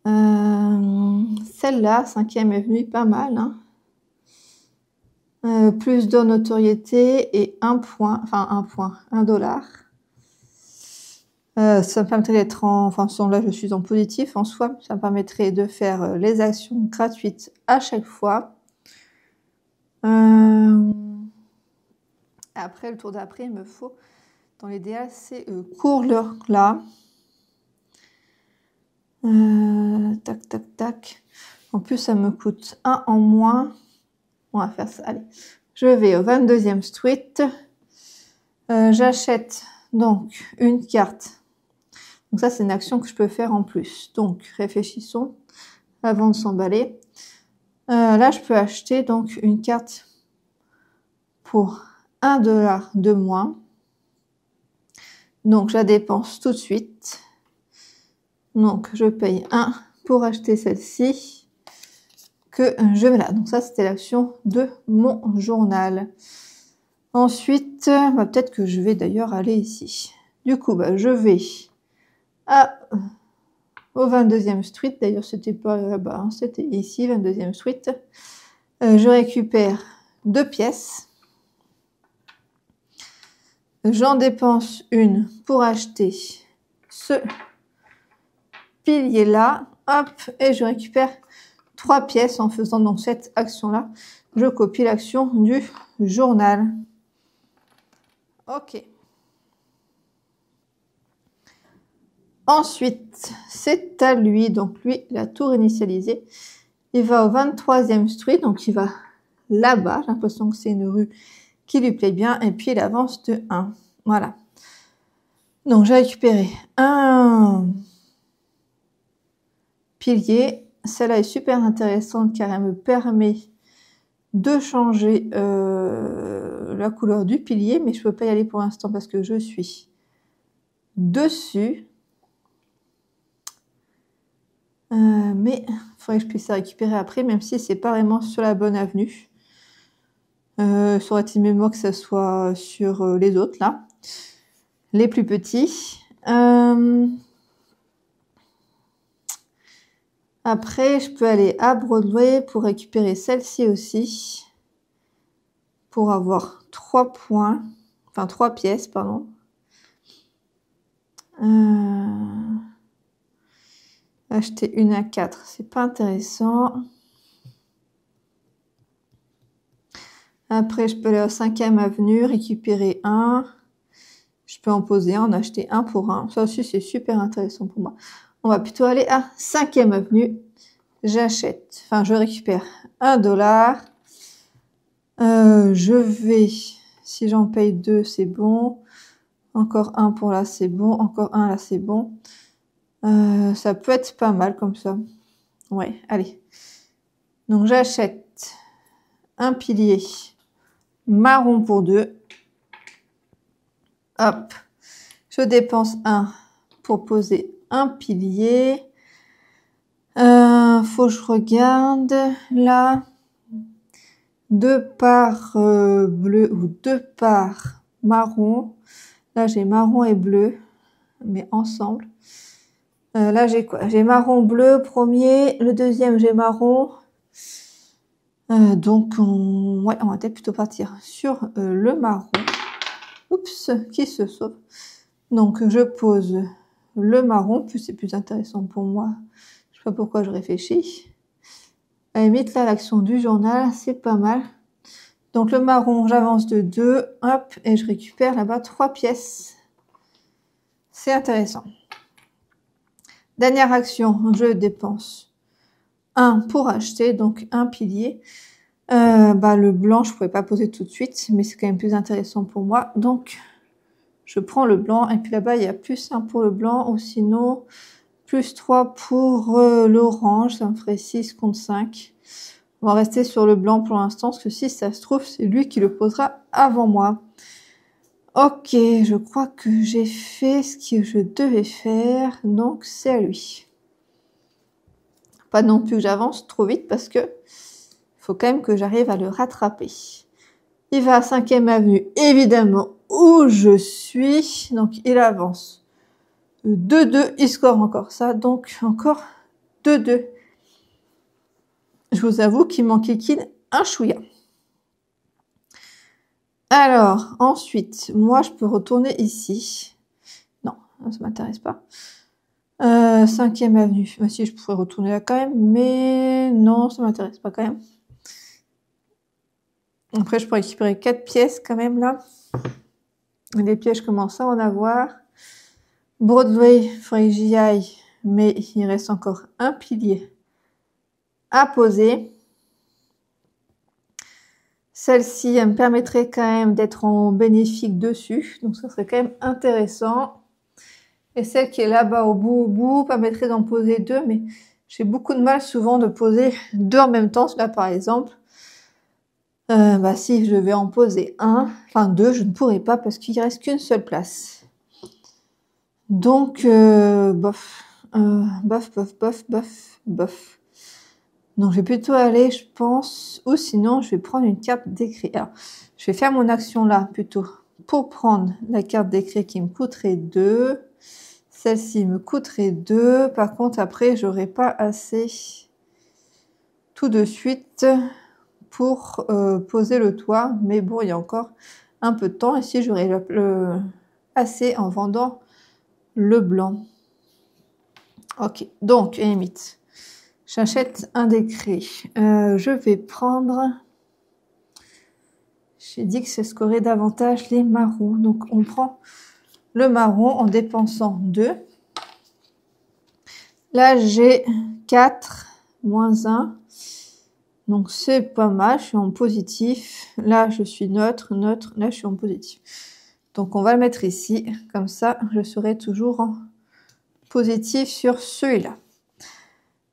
Celle-là, 5e est venue pas mal. Hein. Plus de notoriété et 1 point, enfin 1 point, 1 dollar. Ça me permettrait d'être en, enfin là je suis en positif en soi, ça me permettrait de faire les actions gratuites à chaque fois. Après le tour d'après, il me faut, dans l'idéal, c'est coureur là. Tac, tac, tac. En plus, ça me coûte 1 en moins. On va faire ça. Allez, je vais au 22e street. J'achète donc une carte. Donc ça, c'est une action que je peux faire en plus. Donc, réfléchissons avant de s'emballer. Là, je peux acheter donc une carte pour 1 dollar de moins. Donc, je la dépense tout de suite. Donc, je paye 1 pour acheter celle-ci que je mets là. Donc ça, c'était l'action de mon journal. Ensuite, peut-être que je vais d'ailleurs aller ici. Du coup, je vais au 22e street. D'ailleurs, c'était pas là-bas, hein, c'était ici, 22e street. Je récupère 2 pièces. J'en dépense une pour acheter ce pilier-là. Hop, et je récupère 3 pièces en faisant donc cette action-là. Je copie l'action du journal. Ok. Ensuite, c'est à lui. Donc lui, il a tout réinitialisé. Il va au 23e street, donc il va là-bas. J'ai l'impression que c'est une rue qui lui plaît bien. Et puis il avance de 1. Voilà. Donc j'ai récupéré un pilier. Celle-là est super intéressante car elle me permet de changer la couleur du pilier, mais je peux pas y aller pour l'instant parce que je suis dessus. Mais il faudrait que je puisse la récupérer après, même si c'est pas vraiment sur la bonne avenue. Ça aurait été mieux que ça soit sur les autres là, les plus petits. Après, je peux aller à Broadway pour récupérer celle-ci aussi. Pour avoir 3 points. Enfin, 3 pièces, pardon. Acheter une à 4, c'est pas intéressant. Après, je peux aller à 5e avenue, récupérer 1. Je peux en poser un, en acheter 1 pour 1. Ça aussi, c'est super intéressant pour moi. On va plutôt aller à 5e avenue. J'achète, enfin, je récupère 1 dollar. Je vais, si j'en paye 2, c'est bon. Encore 1 pour là, c'est bon. Encore 1 là, c'est bon. Ça peut être pas mal comme ça. Ouais, allez. Donc, j'achète un pilier marron pour 2. Hop. Je dépense 1 pour poser un pilier. Faut que je regarde là. 2 parts bleu ou 2 parts marron. Là, j'ai marron et bleu, mais ensemble. Là, j'ai quoi? J'ai marron bleu premier. Le deuxième, j'ai marron. Donc, on va peut-être plutôt partir sur le marron. Oups, qui se sauve. Donc, je pose le marron. Plus c'est plus intéressant pour moi. Je sais pas pourquoi je réfléchis. À la limite, là, l'action du journal, c'est pas mal. Donc le marron, j'avance de 2, hop, et je récupère là-bas 3 pièces. C'est intéressant. Dernière action, je dépense 1 pour acheter, donc un pilier. Le blanc, je ne pouvais pas poser tout de suite, mais c'est quand même plus intéressant pour moi. Donc, je prends le blanc, et puis là-bas, il y a plus 1 pour le blanc, ou sinon, plus 3 pour l'orange, ça me ferait 6 contre 5. On va rester sur le blanc pour l'instant, parce que si ça se trouve, c'est lui qui le posera avant moi. Ok, je crois que j'ai fait ce que je devais faire, donc c'est à lui. Pas non plus que j'avance trop vite, parce que faut quand même que j'arrive à le rattraper. Il va à 5e avenue, évidemment, où je suis, donc il avance. 2-2, il score encore ça, donc encore 2-2. Je vous avoue qu'il manquait qu'il un chouïa. Alors, ensuite, moi, je peux retourner ici. Non, ça m'intéresse pas. 5e avenue. Bah, si, je pourrais retourner là quand même, mais non, ça m'intéresse pas quand même. Après, je pourrais récupérer 4 pièces quand même là. Les pièges, je commence à en avoir. Broadway, il faudrait que j'y aille, mais il reste encore un pilier à poser. Celle-ci, elle me permettrait quand même d'être en bénéfique dessus, donc ça serait quand même intéressant. Et celle qui est là-bas au bout, permettrait d'en poser 2, mais j'ai beaucoup de mal souvent de poser 2 en même temps. Là, par exemple, si je vais en poser 2, je ne pourrais pas parce qu'il ne reste qu'une seule place. Donc, bof. Donc, je vais plutôt aller, je pense, ou sinon, je vais prendre une carte d'écrit. Alors, je vais faire mon action là, plutôt, pour prendre la carte d'écrit qui me coûterait 2. Celle-ci me coûterait 2. Par contre, après, j'aurai pas assez tout de suite pour poser le toit. Mais bon, il y a encore un peu de temps. Ici, j'aurai assez en vendant le blanc. Ok, donc, à la limite, j'achète un décret. Je vais prendre... J'ai dit que ça scorait davantage les marrons. Donc, on prend le marron en dépensant 2. Là, j'ai 4, moins 1. Donc, c'est pas mal. Je suis en positif. Là, je suis neutre. Là, je suis en positif. Donc, on va le mettre ici. Comme ça, je serai toujours en positif sur celui-là.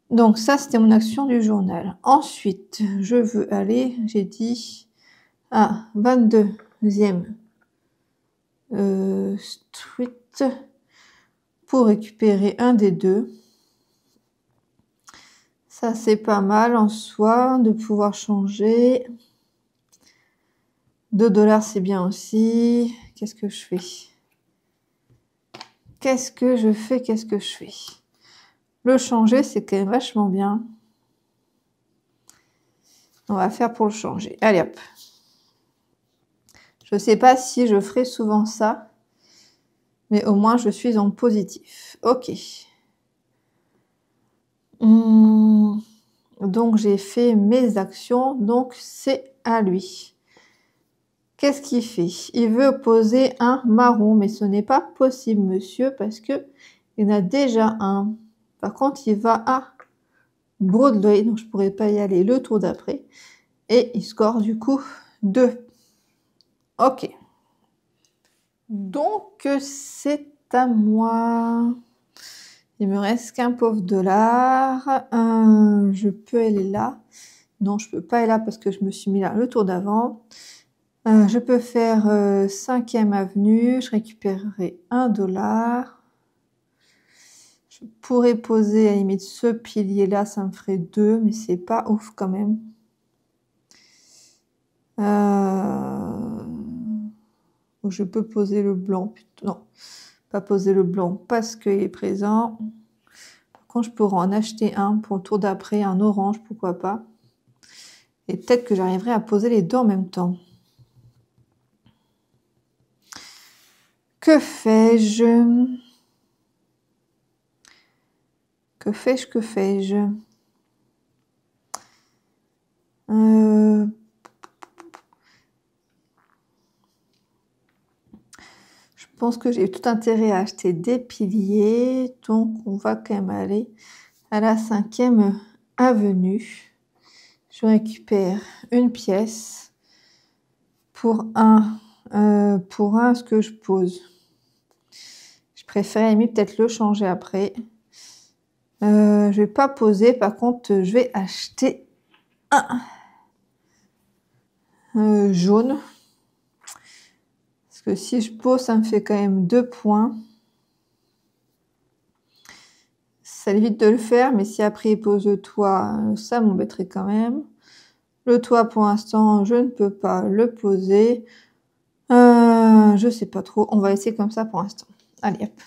Donc, ça, c'était mon action du journal. Ensuite, je veux aller, j'ai dit, à 22e street pour récupérer un des 2. Ça, c'est pas mal en soi de pouvoir changer. 2 $, c'est bien aussi. Qu'est-ce que je fais? Qu'est-ce que je fais? Le changer, c'est quand même vachement bien. On va faire pour le changer. Allez, hop. Je sais pas si je ferai souvent ça, mais au moins, je suis en positif. Ok. Donc, j'ai fait mes actions. Donc, c'est à lui. Qu'est-ce qu'il fait? Il veut poser un marron, mais ce n'est pas possible, monsieur, parce que il y en a déjà un. Par contre, il va à Broadway, donc je pourrais pas y aller le tour d'après. Et il score du coup 2. Ok. Donc, c'est à moi. Il me reste qu'un pauvre dollar. Je peux aller là. Non, je peux pas aller là parce que je me suis mis là le tour d'avant. Je peux faire 5e avenue. Je récupérerai 1 $. Je pourrais poser à la limite ce pilier-là, ça me ferait 2, mais c'est pas ouf quand même. Je peux poser le blanc. Non, pas poser le blanc parce qu'il est présent. Par contre, je pourrais en acheter un pour le tour d'après, un orange, pourquoi pas. Et peut-être que j'arriverai à poser les 2 en même temps. Que fais-je? Que fais-je? pense que j'ai tout intérêt à acheter des piliers. Donc, on va quand même aller à la 5e avenue. Je récupère une pièce pour ce que je pose. Je préfère peut-être le changer après. Je vais pas poser, par contre, je vais acheter un jaune. Parce que si je pose, ça me fait quand même 2 points. Ça évite de le faire, mais si après il pose le toit, ça m'embêterait quand même. Le toit, pour l'instant, je ne peux pas le poser. Je sais pas trop. On va essayer comme ça pour l'instant. Allez, hop.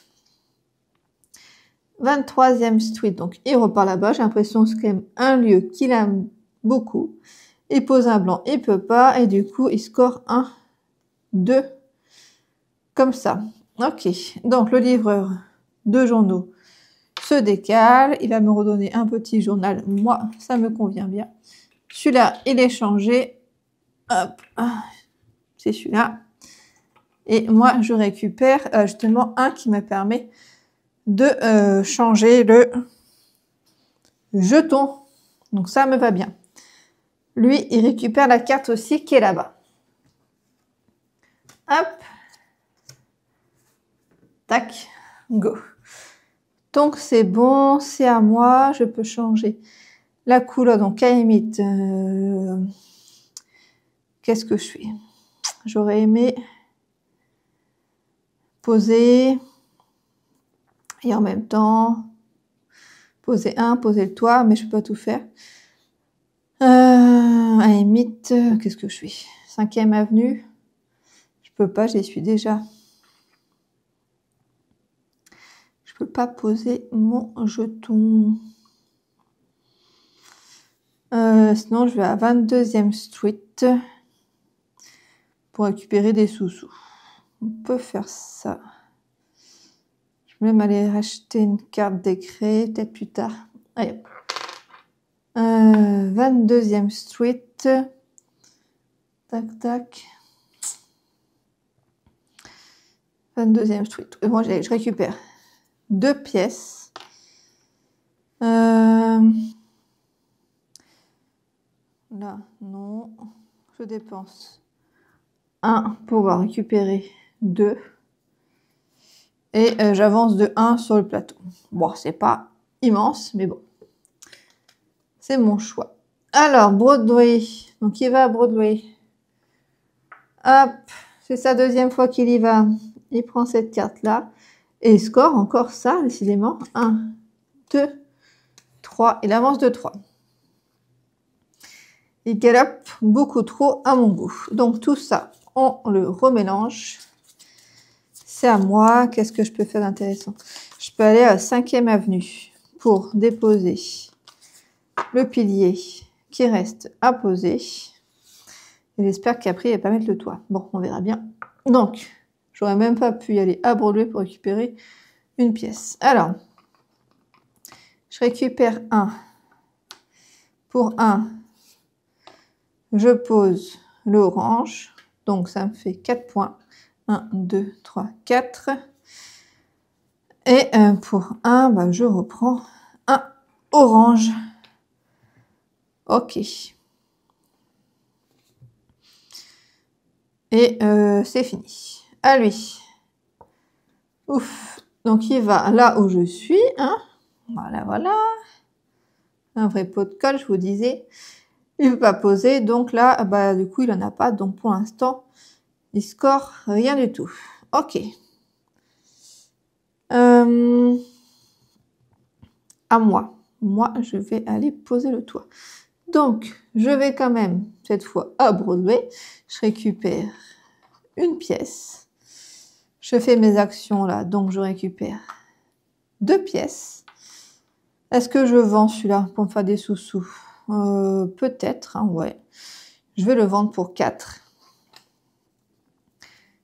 23e street. Donc, il repart là-bas. J'ai l'impression que c'est quand même un lieu qu'il aime beaucoup. Il pose un blanc, il peut pas. Et du coup, il score 1, 2. Comme ça. Ok. Donc, le livreur de journaux se décale. Il va me redonner un petit journal. Moi, ça me convient bien. Celui-là, il est changé. Hop. C'est celui-là. Et moi, je récupère justement un qui me permet de changer le jeton. Donc, ça me va bien. Lui, il récupère la carte aussi qui est là-bas. Hop. Tac. Go. Donc, c'est bon. C'est à moi. Je peux changer la couleur. Donc, à la limite, qu'est-ce que je fais? J'aurais aimé poser et en même temps poser le toit, mais je peux pas tout faire. À la limite, qu'est-ce que je fais? 5e avenue. Je peux pas, j'y suis déjà. Je peux pas poser mon jeton. Sinon, je vais à 22e street pour récupérer des sous-sous. On peut faire ça. Je vais même aller racheter une carte d'écrit, peut-être plus tard. Allez. 22e street. Tac, tac. 22e street. Et moi, je récupère 2 pièces. Là, non. Je dépense 1 pour pouvoir récupérer 2. Et j'avance de 1 sur le plateau. Bon, c'est pas immense, mais bon. C'est mon choix. Alors, Broadway. Donc, il va à Broadway. Hop. C'est sa 2e fois qu'il y va. Il prend cette carte-là. Et il score encore ça, décidément. 1, 2, 3. Il avance de 3. Il galope beaucoup trop à mon goût. Donc, tout ça, on le remélange. C'est à moi. Qu'est-ce que je peux faire d'intéressant? Je peux aller à 5e avenue pour déposer le pilier qui reste à poser. Et j'espère qu'après, il va pas mettre le toit. Bon, on verra bien. Donc, j'aurais même pas pu y aller à Broadway pour récupérer une pièce. Alors, je récupère 1. Pour 1, je pose l'orange. Donc, ça me fait 4 points. 1, 2, 3, 4. Et pour 1, bah, je reprends un orange. Ok. Et c'est fini. À lui. Ouf. Donc, il va là où je suis. Hein. Voilà, voilà. Un vrai pot de colle, je vous disais. Il ne veut pas poser. Donc là, bah, du coup, il n'en a pas. Donc, pour l'instant, il score rien du tout. Ok. À moi. Moi, je vais aller poser le toit. Donc, je vais quand même, cette fois, à Broadway. Je récupère une pièce. Je fais mes actions là. Donc, je récupère 2 pièces. Est-ce que je vends celui-là pour me faire des sous-sous? Peut-être, hein, ouais. Je vais le vendre pour 4.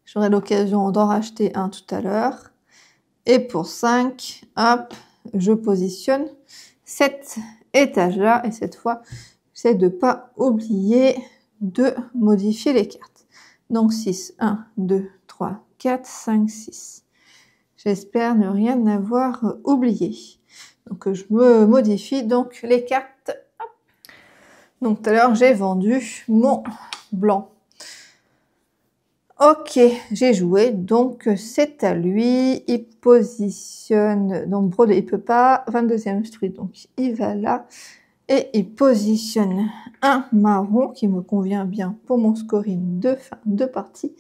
J'aurai l'occasion d'en racheter un tout à l'heure. Et pour 5, hop, je positionne cet étage-là. Et cette fois, j'essaie de ne pas oublier de modifier les cartes. Donc 6, 1, 2, 3, 4, 5, 6. J'espère ne rien avoir oublié. Donc je me modifie donc les cartes. Hop. Donc tout à l'heure j'ai vendu mon blanc. Ok, j'ai joué, donc c'est à lui. Il positionne, donc Broadway il peut pas, 22e street, donc il va là. Et il positionne un marron qui me convient bien pour mon scoring de fin de partie,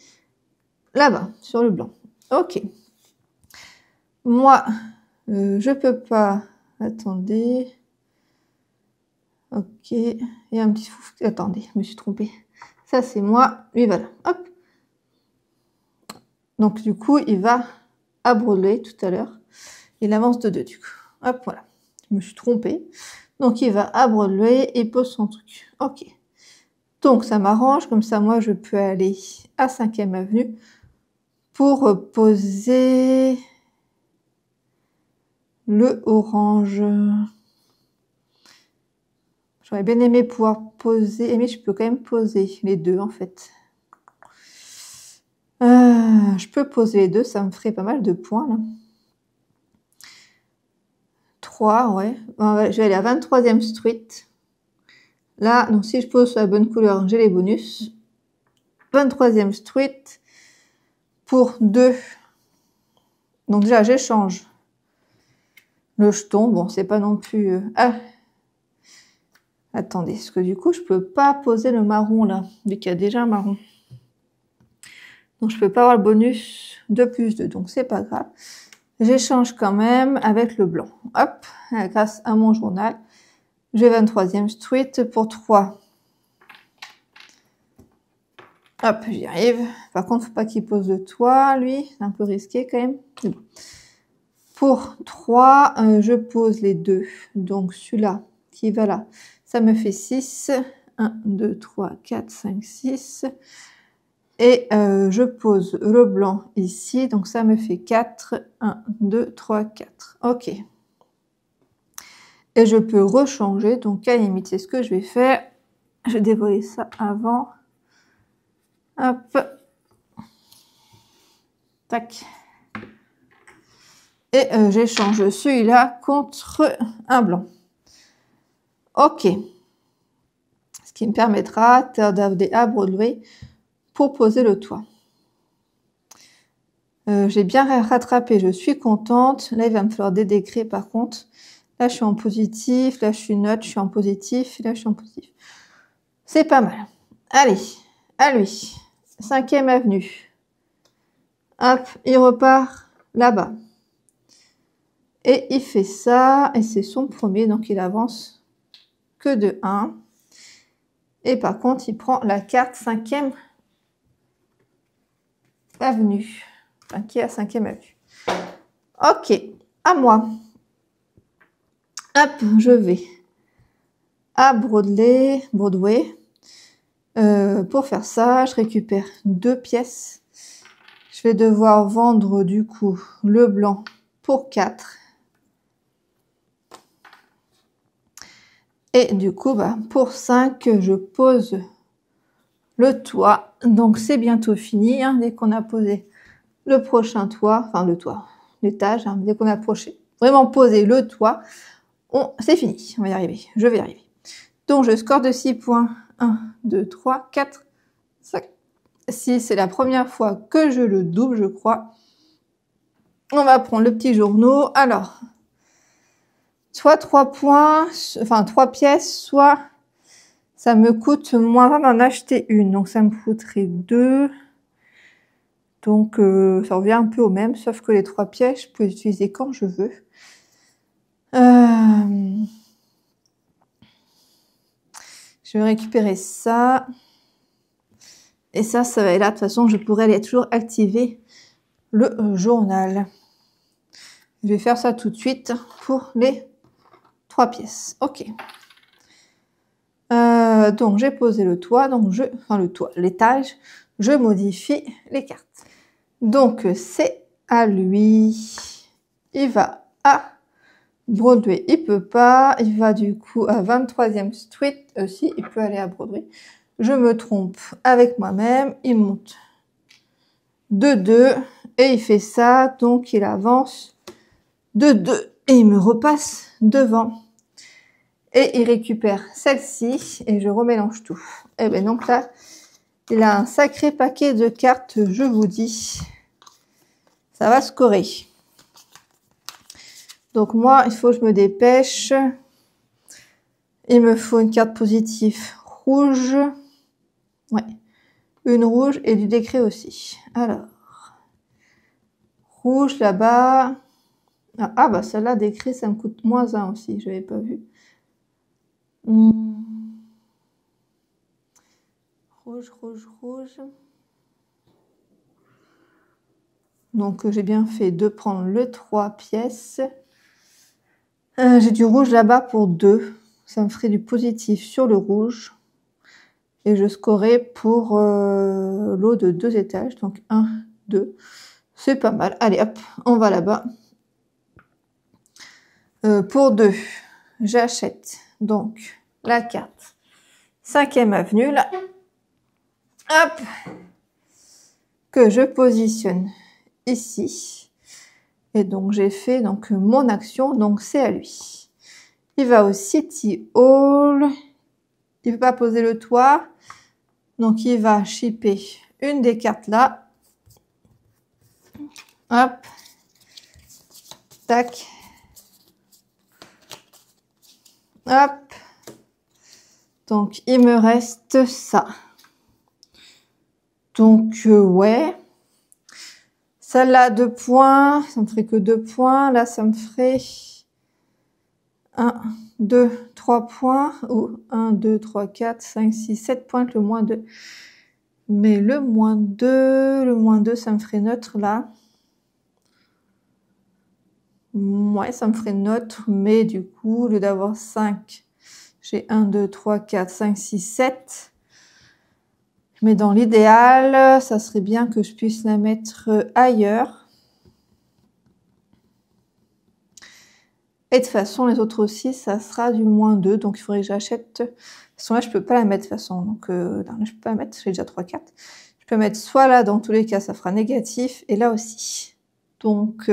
là-bas, sur le blanc. Ok. Moi, je peux pas... Attendez. Ok. Il y a un petit fou... Attendez, je me suis trompée. Ça, c'est moi. Lui, voilà. Hop. Donc, du coup, il va à Broadway tout à l'heure. Il avance de 2, du coup. Hop, voilà. Je me suis trompée. Donc, il va à Broadway et pose son truc. Ok. Donc, ça m'arrange. Comme ça, moi, je peux aller à 5e avenue pour poser le orange. J'aurais bien aimé pouvoir poser, mais je peux quand même poser les deux, en fait. Je peux poser les deux, ça me ferait pas mal de points, là. 3, ouais. Je vais aller à 23e street. Là, donc si je pose sur la bonne couleur, j'ai les bonus. 23e street pour 2. Donc déjà, j'échange le jeton. Bon, c'est pas non plus... Ah, attendez, parce que du coup, je peux pas poser le marron, là, vu qu'il y a déjà un marron. Donc, je peux pas avoir le bonus de plus 2, donc c'est pas grave. J'échange quand même avec le blanc. Hop, grâce à mon journal. J'ai 23e street pour 3. Hop, j'y arrive. Par contre, faut pas qu'il pose le toit, lui. C'est un peu risqué quand même. Bon. Pour 3, je pose les deux. Donc, celui-là qui va là, ça me fait 6. 1, 2, 3, 4, 5, 6. Et je pose le blanc ici, donc ça me fait 4. 1, 2, 3, 4. Ok. Et je peux rechanger, donc à la limite, c'est ce que je vais faire. Je vais dévoiler ça avant. Hop. Tac. Et j'échange celui-là contre un blanc. Ok. Ce qui me permettra d'aller à Broadway pour poser le toit. J'ai bien rattrapé, je suis contente. Là, il va me falloir des décrets par contre. Là, je suis en positif. Là, je suis neutre, je suis en positif. Là, je suis en positif. C'est pas mal. Allez, à lui. 5e avenue. Hop, il repart là-bas. Et il fait ça. Et c'est son premier, donc il avance que de 1. Et par contre, il prend la carte 5e avenue. Enfin, qui est à 5e avenue. Ok, à moi. Hop, je vais à Broadway. Pour faire ça, je récupère 2 pièces. Je vais devoir vendre du coup le blanc pour 4. Et du coup, pour 5, je pose le toit. Donc c'est bientôt fini, hein, dès qu'on a posé le prochain toit, enfin le toit, l'étage, hein, dès qu'on a vraiment posé le toit, c'est fini, on va y arriver, je vais y arriver. Donc je score de 6 points, 1, 2, 3, 4, 5, 6, c'est la première fois que je le double, je crois. On va prendre le petit journaux, alors, soit 3 points, enfin 3 pièces, soit ça me coûte moins 1 d'en acheter une, donc ça me coûterait 2. Donc, ça revient un peu au même, sauf que les 3 pièces, je peux les utiliser quand je veux. Je vais récupérer ça. Et ça va être là. De toute façon, je pourrais aller toujours activer le journal. Je vais faire ça tout de suite pour les 3 pièces. Ok. Donc, j'ai posé le toit. Donc, l'étage. Je modifie les cartes. Donc, c'est à lui. Il va à Broadway. Il peut pas. Il va du coup à 23e Street. Si, il peut aller à Broadway. Je me trompe avec moi-même. Il monte de 2 et il fait ça, donc il avance de 2 et il me repasse devant et il récupère celle-ci et je remélange tout. Et bien donc là, il a un sacré paquet de cartes, je vous dis. Ça va scorer. Donc moi, il faut que je me dépêche. Il me faut une carte positive rouge. Ouais. Une rouge et du décret aussi. Alors. Rouge là-bas. Ah bah celle-là, décret, ça me coûte -1 aussi. Je n'avais pas vu. Rouge, rouge, rouge. Donc j'ai bien fait de prendre le 3 pièces. J'ai du rouge là-bas pour 2. Ça me ferait du positif sur le rouge. Et je scorerai pour l'eau de 2 étages. Donc 1, 2. C'est pas mal. Allez hop, on va là-bas. Pour 2, j'achète donc la carte 5e avenue là. Hop. Que je positionne ici. Et donc j'ai fait donc mon action. Donc c'est à lui. Il va au City Hall. Il ne peut pas poser le toit. Donc il va shipper une des cartes là. Hop. Tac. Hop. Donc il me reste ça. Donc ouais. Celle-là 2 points. Ça me ferait que 2 points. Là ça me ferait 1, 2, 3 points. Ou 1, 2, 3, 4, 5, 6, 7 points que le -2. Mais le -2, ça me ferait neutre là. Ouais, ça me ferait neutre, mais du coup, au lieu d'avoir 5, j'ai 1, 2, 3, 4, 5, 6, 7. Mais dans l'idéal, ça serait bien que je puisse la mettre ailleurs. Et de toute façon, les autres aussi, ça sera du -2, donc il faudrait que j'achète. De toute façon, là, je peux pas la mettre de toute façon, donc non, là, je peux pas la mettre, j'ai déjà 3, 4. Je peux mettre soit là, dans tous les cas, ça fera négatif, et là aussi. Donc,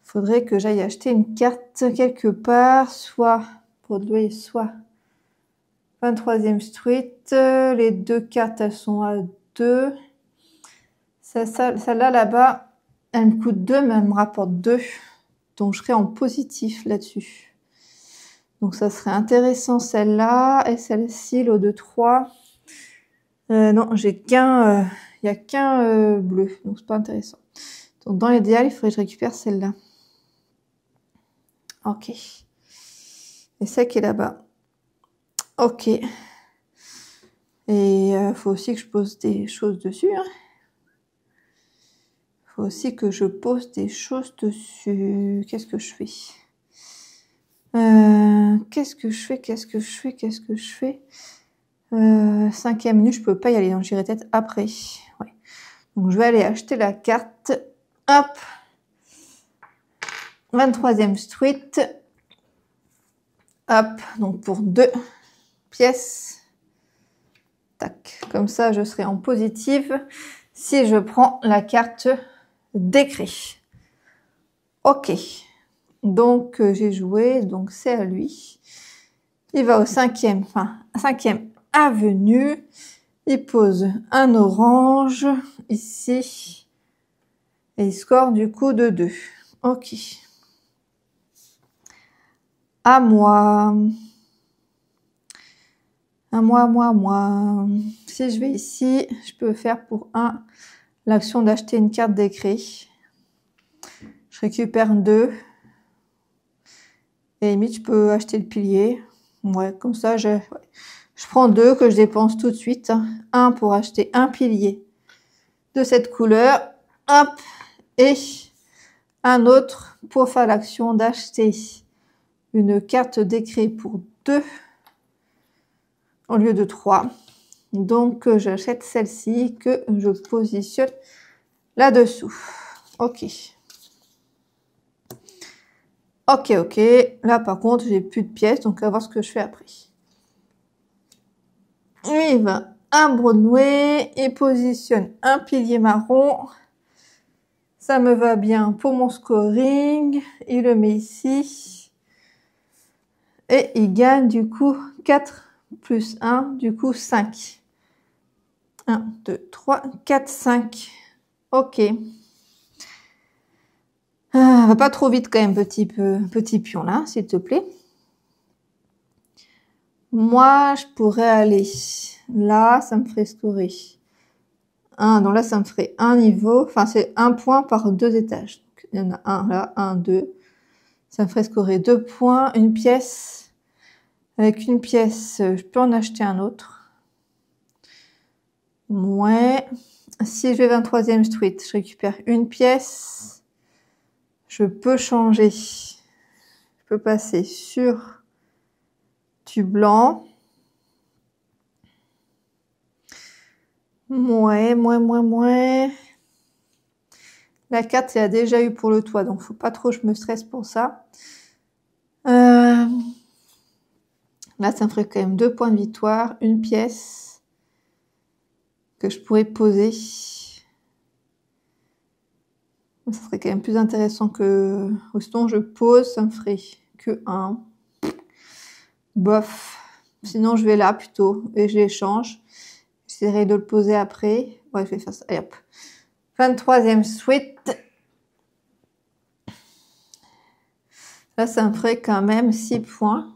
faudrait que j'aille acheter une carte quelque part, soit Broadway, soit 23e Street. Les 2 cartes, elles sont à 2. Celle-là, là-bas, elle me coûte 2, mais elle me rapporte 2. Donc, je serai en positif là-dessus. Donc, ça serait intéressant celle-là. Et celle-ci, l'eau de 3. Non, j'ai qu'un... Il n'y a qu'un bleu. Donc, c'est pas intéressant. Donc, dans l'idéal, il faudrait que je récupère celle-là. Ok. Et celle qui est là-bas. Ok. Et faut aussi que je pose des choses dessus. Hein. Faut aussi que je pose des choses dessus. Qu'est-ce que je fais? Qu'est-ce que je fais? 5e minute, je peux pas y aller. Donc j'irai peut-être après. Ouais. Donc je vais aller acheter la carte. Hop. 23e Street. Hop. Donc pour 2 pièces. Tac. Comme ça, je serai en positive si je prends la carte décret. Ok. Donc, j'ai joué. Donc, c'est à lui. Il va au 5e avenue. Il pose un orange ici. Et il score du coup de 2. Ok. À moi. À moi. Si je vais ici, je peux faire pour 1 l'action d'acheter une carte décret. Je récupère 2. Et limite, je peux acheter le pilier. Ouais, comme ça, je prends 2 que je dépense tout de suite. 1 pour acheter un pilier de cette couleur. Hop. Et un autre pour faire l'action d'acheter une carte décret pour 2 au lieu de 3. Donc, j'achète celle-ci que je positionne là-dessous. Ok. Ok. Là, par contre, j'ai plus de pièces, donc on va voir ce que je fais après. Lui, il va à Broadway. Il positionne un pilier marron. Ça me va bien pour mon scoring. Il le met ici. Et il gagne du coup 4 plus 1, du coup 5. 1, 2, 3, 4, 5. Ok. Va pas trop vite quand même, petit pion là, s'il te plaît. Moi, je pourrais aller là, ça me ferait scorer. Donc là, ça me ferait un niveau. Enfin, c'est un point par 2 étages. Donc, il y en a un là, 1, 2. Ça me ferait scorer 2 points, une pièce. Avec une pièce, je peux en acheter un autre. Ouais. Si je vais 23e street, je récupère une pièce. Je peux changer. Je peux passer sur du blanc. Ouais. La carte, il y a déjà eu pour le toit, donc faut pas trop que je me stresse pour ça. Là, ça me ferait quand même 2 points de victoire, une pièce que je pourrais poser. Ça serait quand même plus intéressant que... Sinon, je pose, ça me ferait que 1. Bof. Sinon, je vais là plutôt et je l'échange. J'essaierai de le poser après. Ouais, je vais faire ça. Allez, hop. 23e suite. Là, ça me ferait quand même 6 points.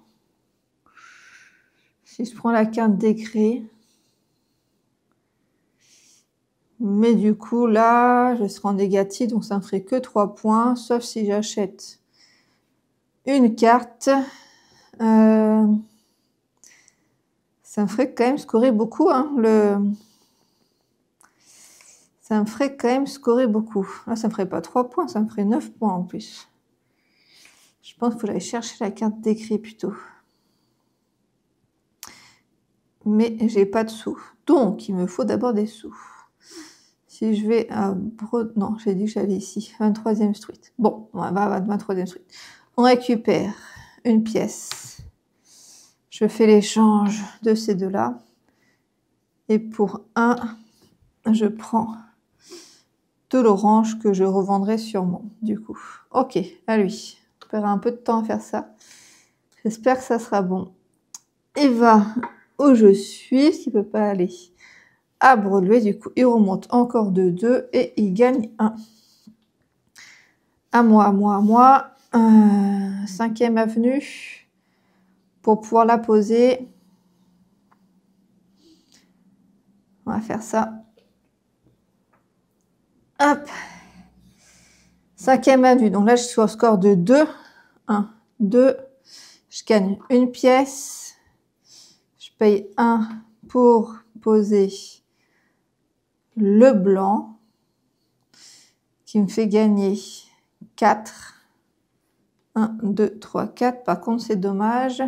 Si je prends la carte décret. Mais du coup, là, je serai en négatif, donc ça me ferait que 3 points, sauf si j'achète une carte. Ça me ferait quand même scorer beaucoup, hein, Ça me ferait quand même scorer beaucoup. Là, ça me ferait pas 3 points, ça me ferait 9 points en plus. Je pense qu'il faut aller chercher la carte d'écrit plutôt. Mais j'ai pas de sous. Donc, il me faut d'abord des sous. Si je vais à non, j'ai dit que j'allais ici, 23e street. Bon, on va à 23e street. On récupère une pièce. Je fais l'échange de ces deux-là. Et pour 1, je prends de l'orange que je revendrai sûrement, du coup. Ok, à lui. On paiera un peu de temps à faire ça. J'espère que ça sera bon. Il va où je suis, s'il ne peut pas aller à Broadway, du coup, il remonte encore de 2 et il gagne 1. À moi. 5e avenue pour pouvoir la poser. On va faire ça. Hop. 5e avenue. Donc là, je suis au score de 2. 1, 2. Je gagne une pièce. Je paye 1 pour poser le blanc qui me fait gagner 4. 1, 2, 3, 4. Par contre, c'est dommage.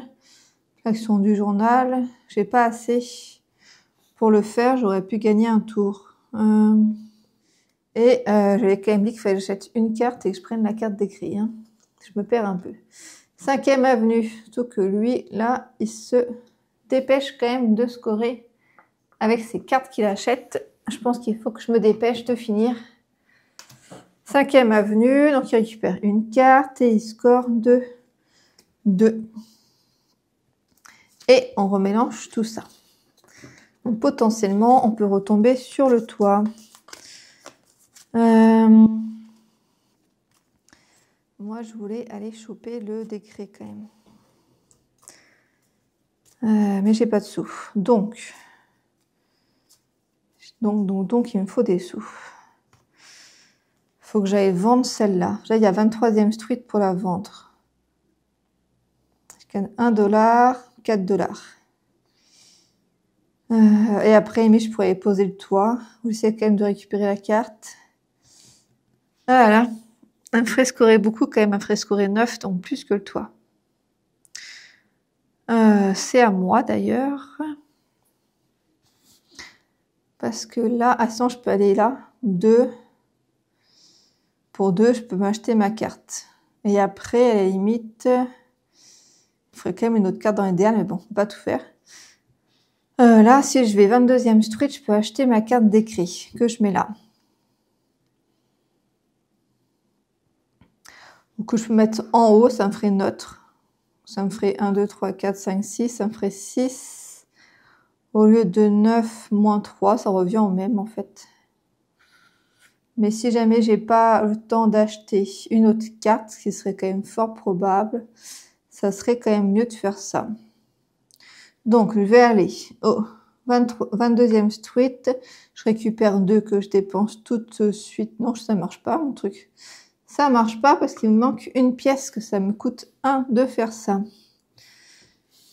L'action du journal, j'ai pas assez pour le faire. J'aurais pu gagner un tour. J'avais quand même dit qu'il fallait que j'achète une carte et que je prenne la carte d'écrit. Hein. Je me perds un peu. 5e avenue, surtout que lui, là, il se dépêche quand même de scorer avec ses cartes qu'il achète. Je pense qu'il faut que je me dépêche de finir. 5e avenue, donc il récupère une carte et il score de 2. Et on remélange tout ça. Donc potentiellement, on peut retomber sur le toit. Moi, je voulais aller choper le décret quand même. Mais j'ai pas de sous. Donc, il me faut des sous. Il faut que j'aille vendre celle-là. Là, il y a 23e street pour la vendre. Je gagne $1, $4. Et après, mais je pourrais poser le toit. Ou essayer quand même de récupérer la carte. Voilà. Un ferait scorer beaucoup quand même. Un ferait scorer 9, donc plus que le toit. C'est à moi d'ailleurs. Parce que là, sinon je peux aller là. 2. Pour 2, je peux m'acheter ma carte. Et après, à la limite, il faudrait quand même une autre carte dans l'idéal, mais bon, on peut pas tout faire. Là, si je vais 22e street, je peux acheter ma carte d'écrit que je mets là. Que je peux mettre en haut, ça me ferait neutre. Ça me ferait 1, 2, 3, 4, 5, 6. Ça me ferait 6. Au lieu de 9 moins 3, ça revient au même en fait. Mais si jamais j'ai pas le temps d'acheter une autre carte, ce qui serait quand même fort probable, ça serait quand même mieux de faire ça. Donc, je vais aller au 22e street. Je récupère 2 que je dépense tout de suite. Non, ça marche pas, mon truc. Ça marche pas parce qu'il me manque une pièce, que ça me coûte 1 de faire ça.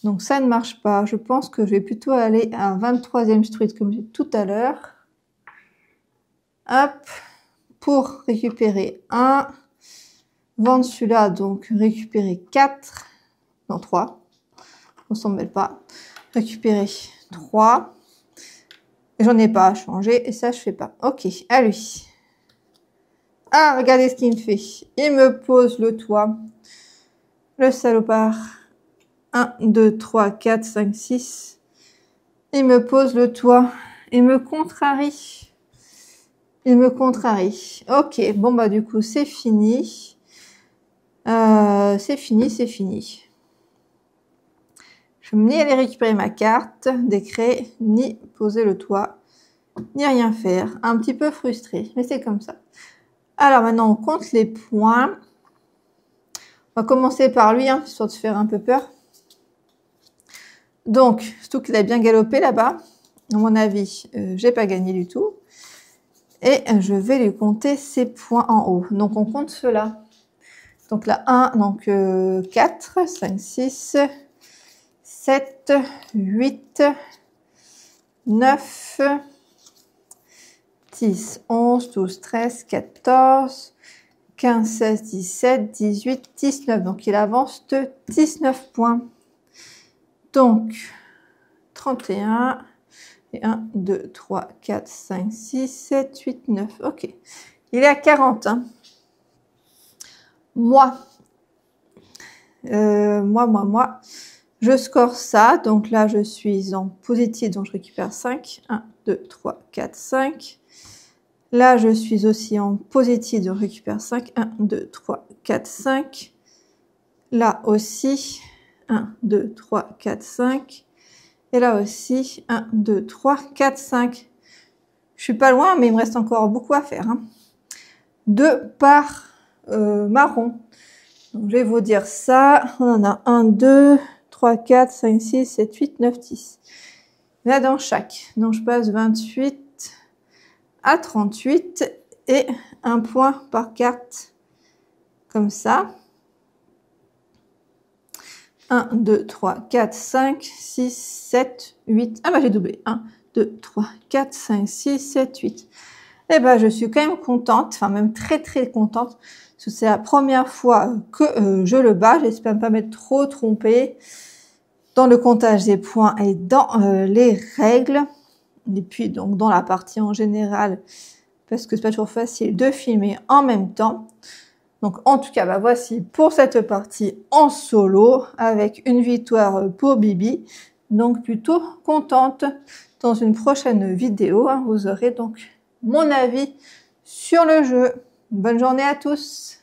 Donc, ça ne marche pas. Je pense que je vais plutôt aller à 23e street comme j'ai tout à l'heure. Hop. Pour récupérer 1. Vendre celui-là, donc récupérer 4. Non, 3. On s'en mêle pas. Récupérer 3. J'en ai pas à changer et ça je fais pas. Ok, à lui. Ah, regardez ce qu'il me fait. Il me pose le toit. Le salopard. 1, 2, 3, 4, 5, 6. Il me pose le toit. Il me contrarie. Il me contrarie. Ok, bon bah du coup c'est fini. C'est fini. Je ne vais ni aller récupérer ma carte d'écrit, ni poser le toit, ni rien faire. Un petit peu frustrée, mais c'est comme ça. Alors maintenant, on compte les points. On va commencer par lui, hein, histoire de se faire un peu peur. Donc, surtout qu'il a bien galopé là-bas. À mon avis, j'ai pas gagné du tout. Et je vais lui compter ses points en haut. Donc, on compte ceux-là. Donc là, 1, donc 4, 5, 6... 7, 8, 9, 10, 11, 12, 13, 14, 15, 16, 17, 18, 19. Donc, il avance de 19 points. Donc, 31 et 1, 2, 3, 4, 5, 6, 7, 8, 9. Ok. Il est à 40. Hein. Moi. Je score ça, donc là je suis en positif, donc je récupère 5. 1, 2, 3, 4, 5. Là je suis aussi en positif, donc je récupère 5. 1, 2, 3, 4, 5. Là aussi, 1, 2, 3, 4, 5. Et là aussi, 1, 2, 3, 4, 5. Je suis pas loin, mais il me reste encore beaucoup à faire. Hein. 2 par marron. Donc, je vais vous dire ça. On en a 1, 2... 3, 4, 5, 6, 7, 8, 9, 10. Là, dans chaque. Donc, je passe 28 à 38 et 1 point par carte. Comme ça. 1, 2, 3, 4, 5, 6, 7, 8. Ah bah, j'ai doublé. 1, 2, 3, 4, 5, 6, 7, 8. Eh ben, je suis quand même contente. Enfin, même très, très contente. Parce que c'est la première fois que je le bats. J'espère ne pas m'être trop trompée dans le comptage des points et dans les règles. Et puis, donc, dans la partie en général, parce que c'est pas toujours facile de filmer en même temps. Donc, en tout cas, bah, voici pour cette partie en solo avec une victoire pour Bibi. Donc, plutôt contente. Dans une prochaine vidéo, hein, vous aurez donc mon avis sur le jeu. Bonne journée à tous!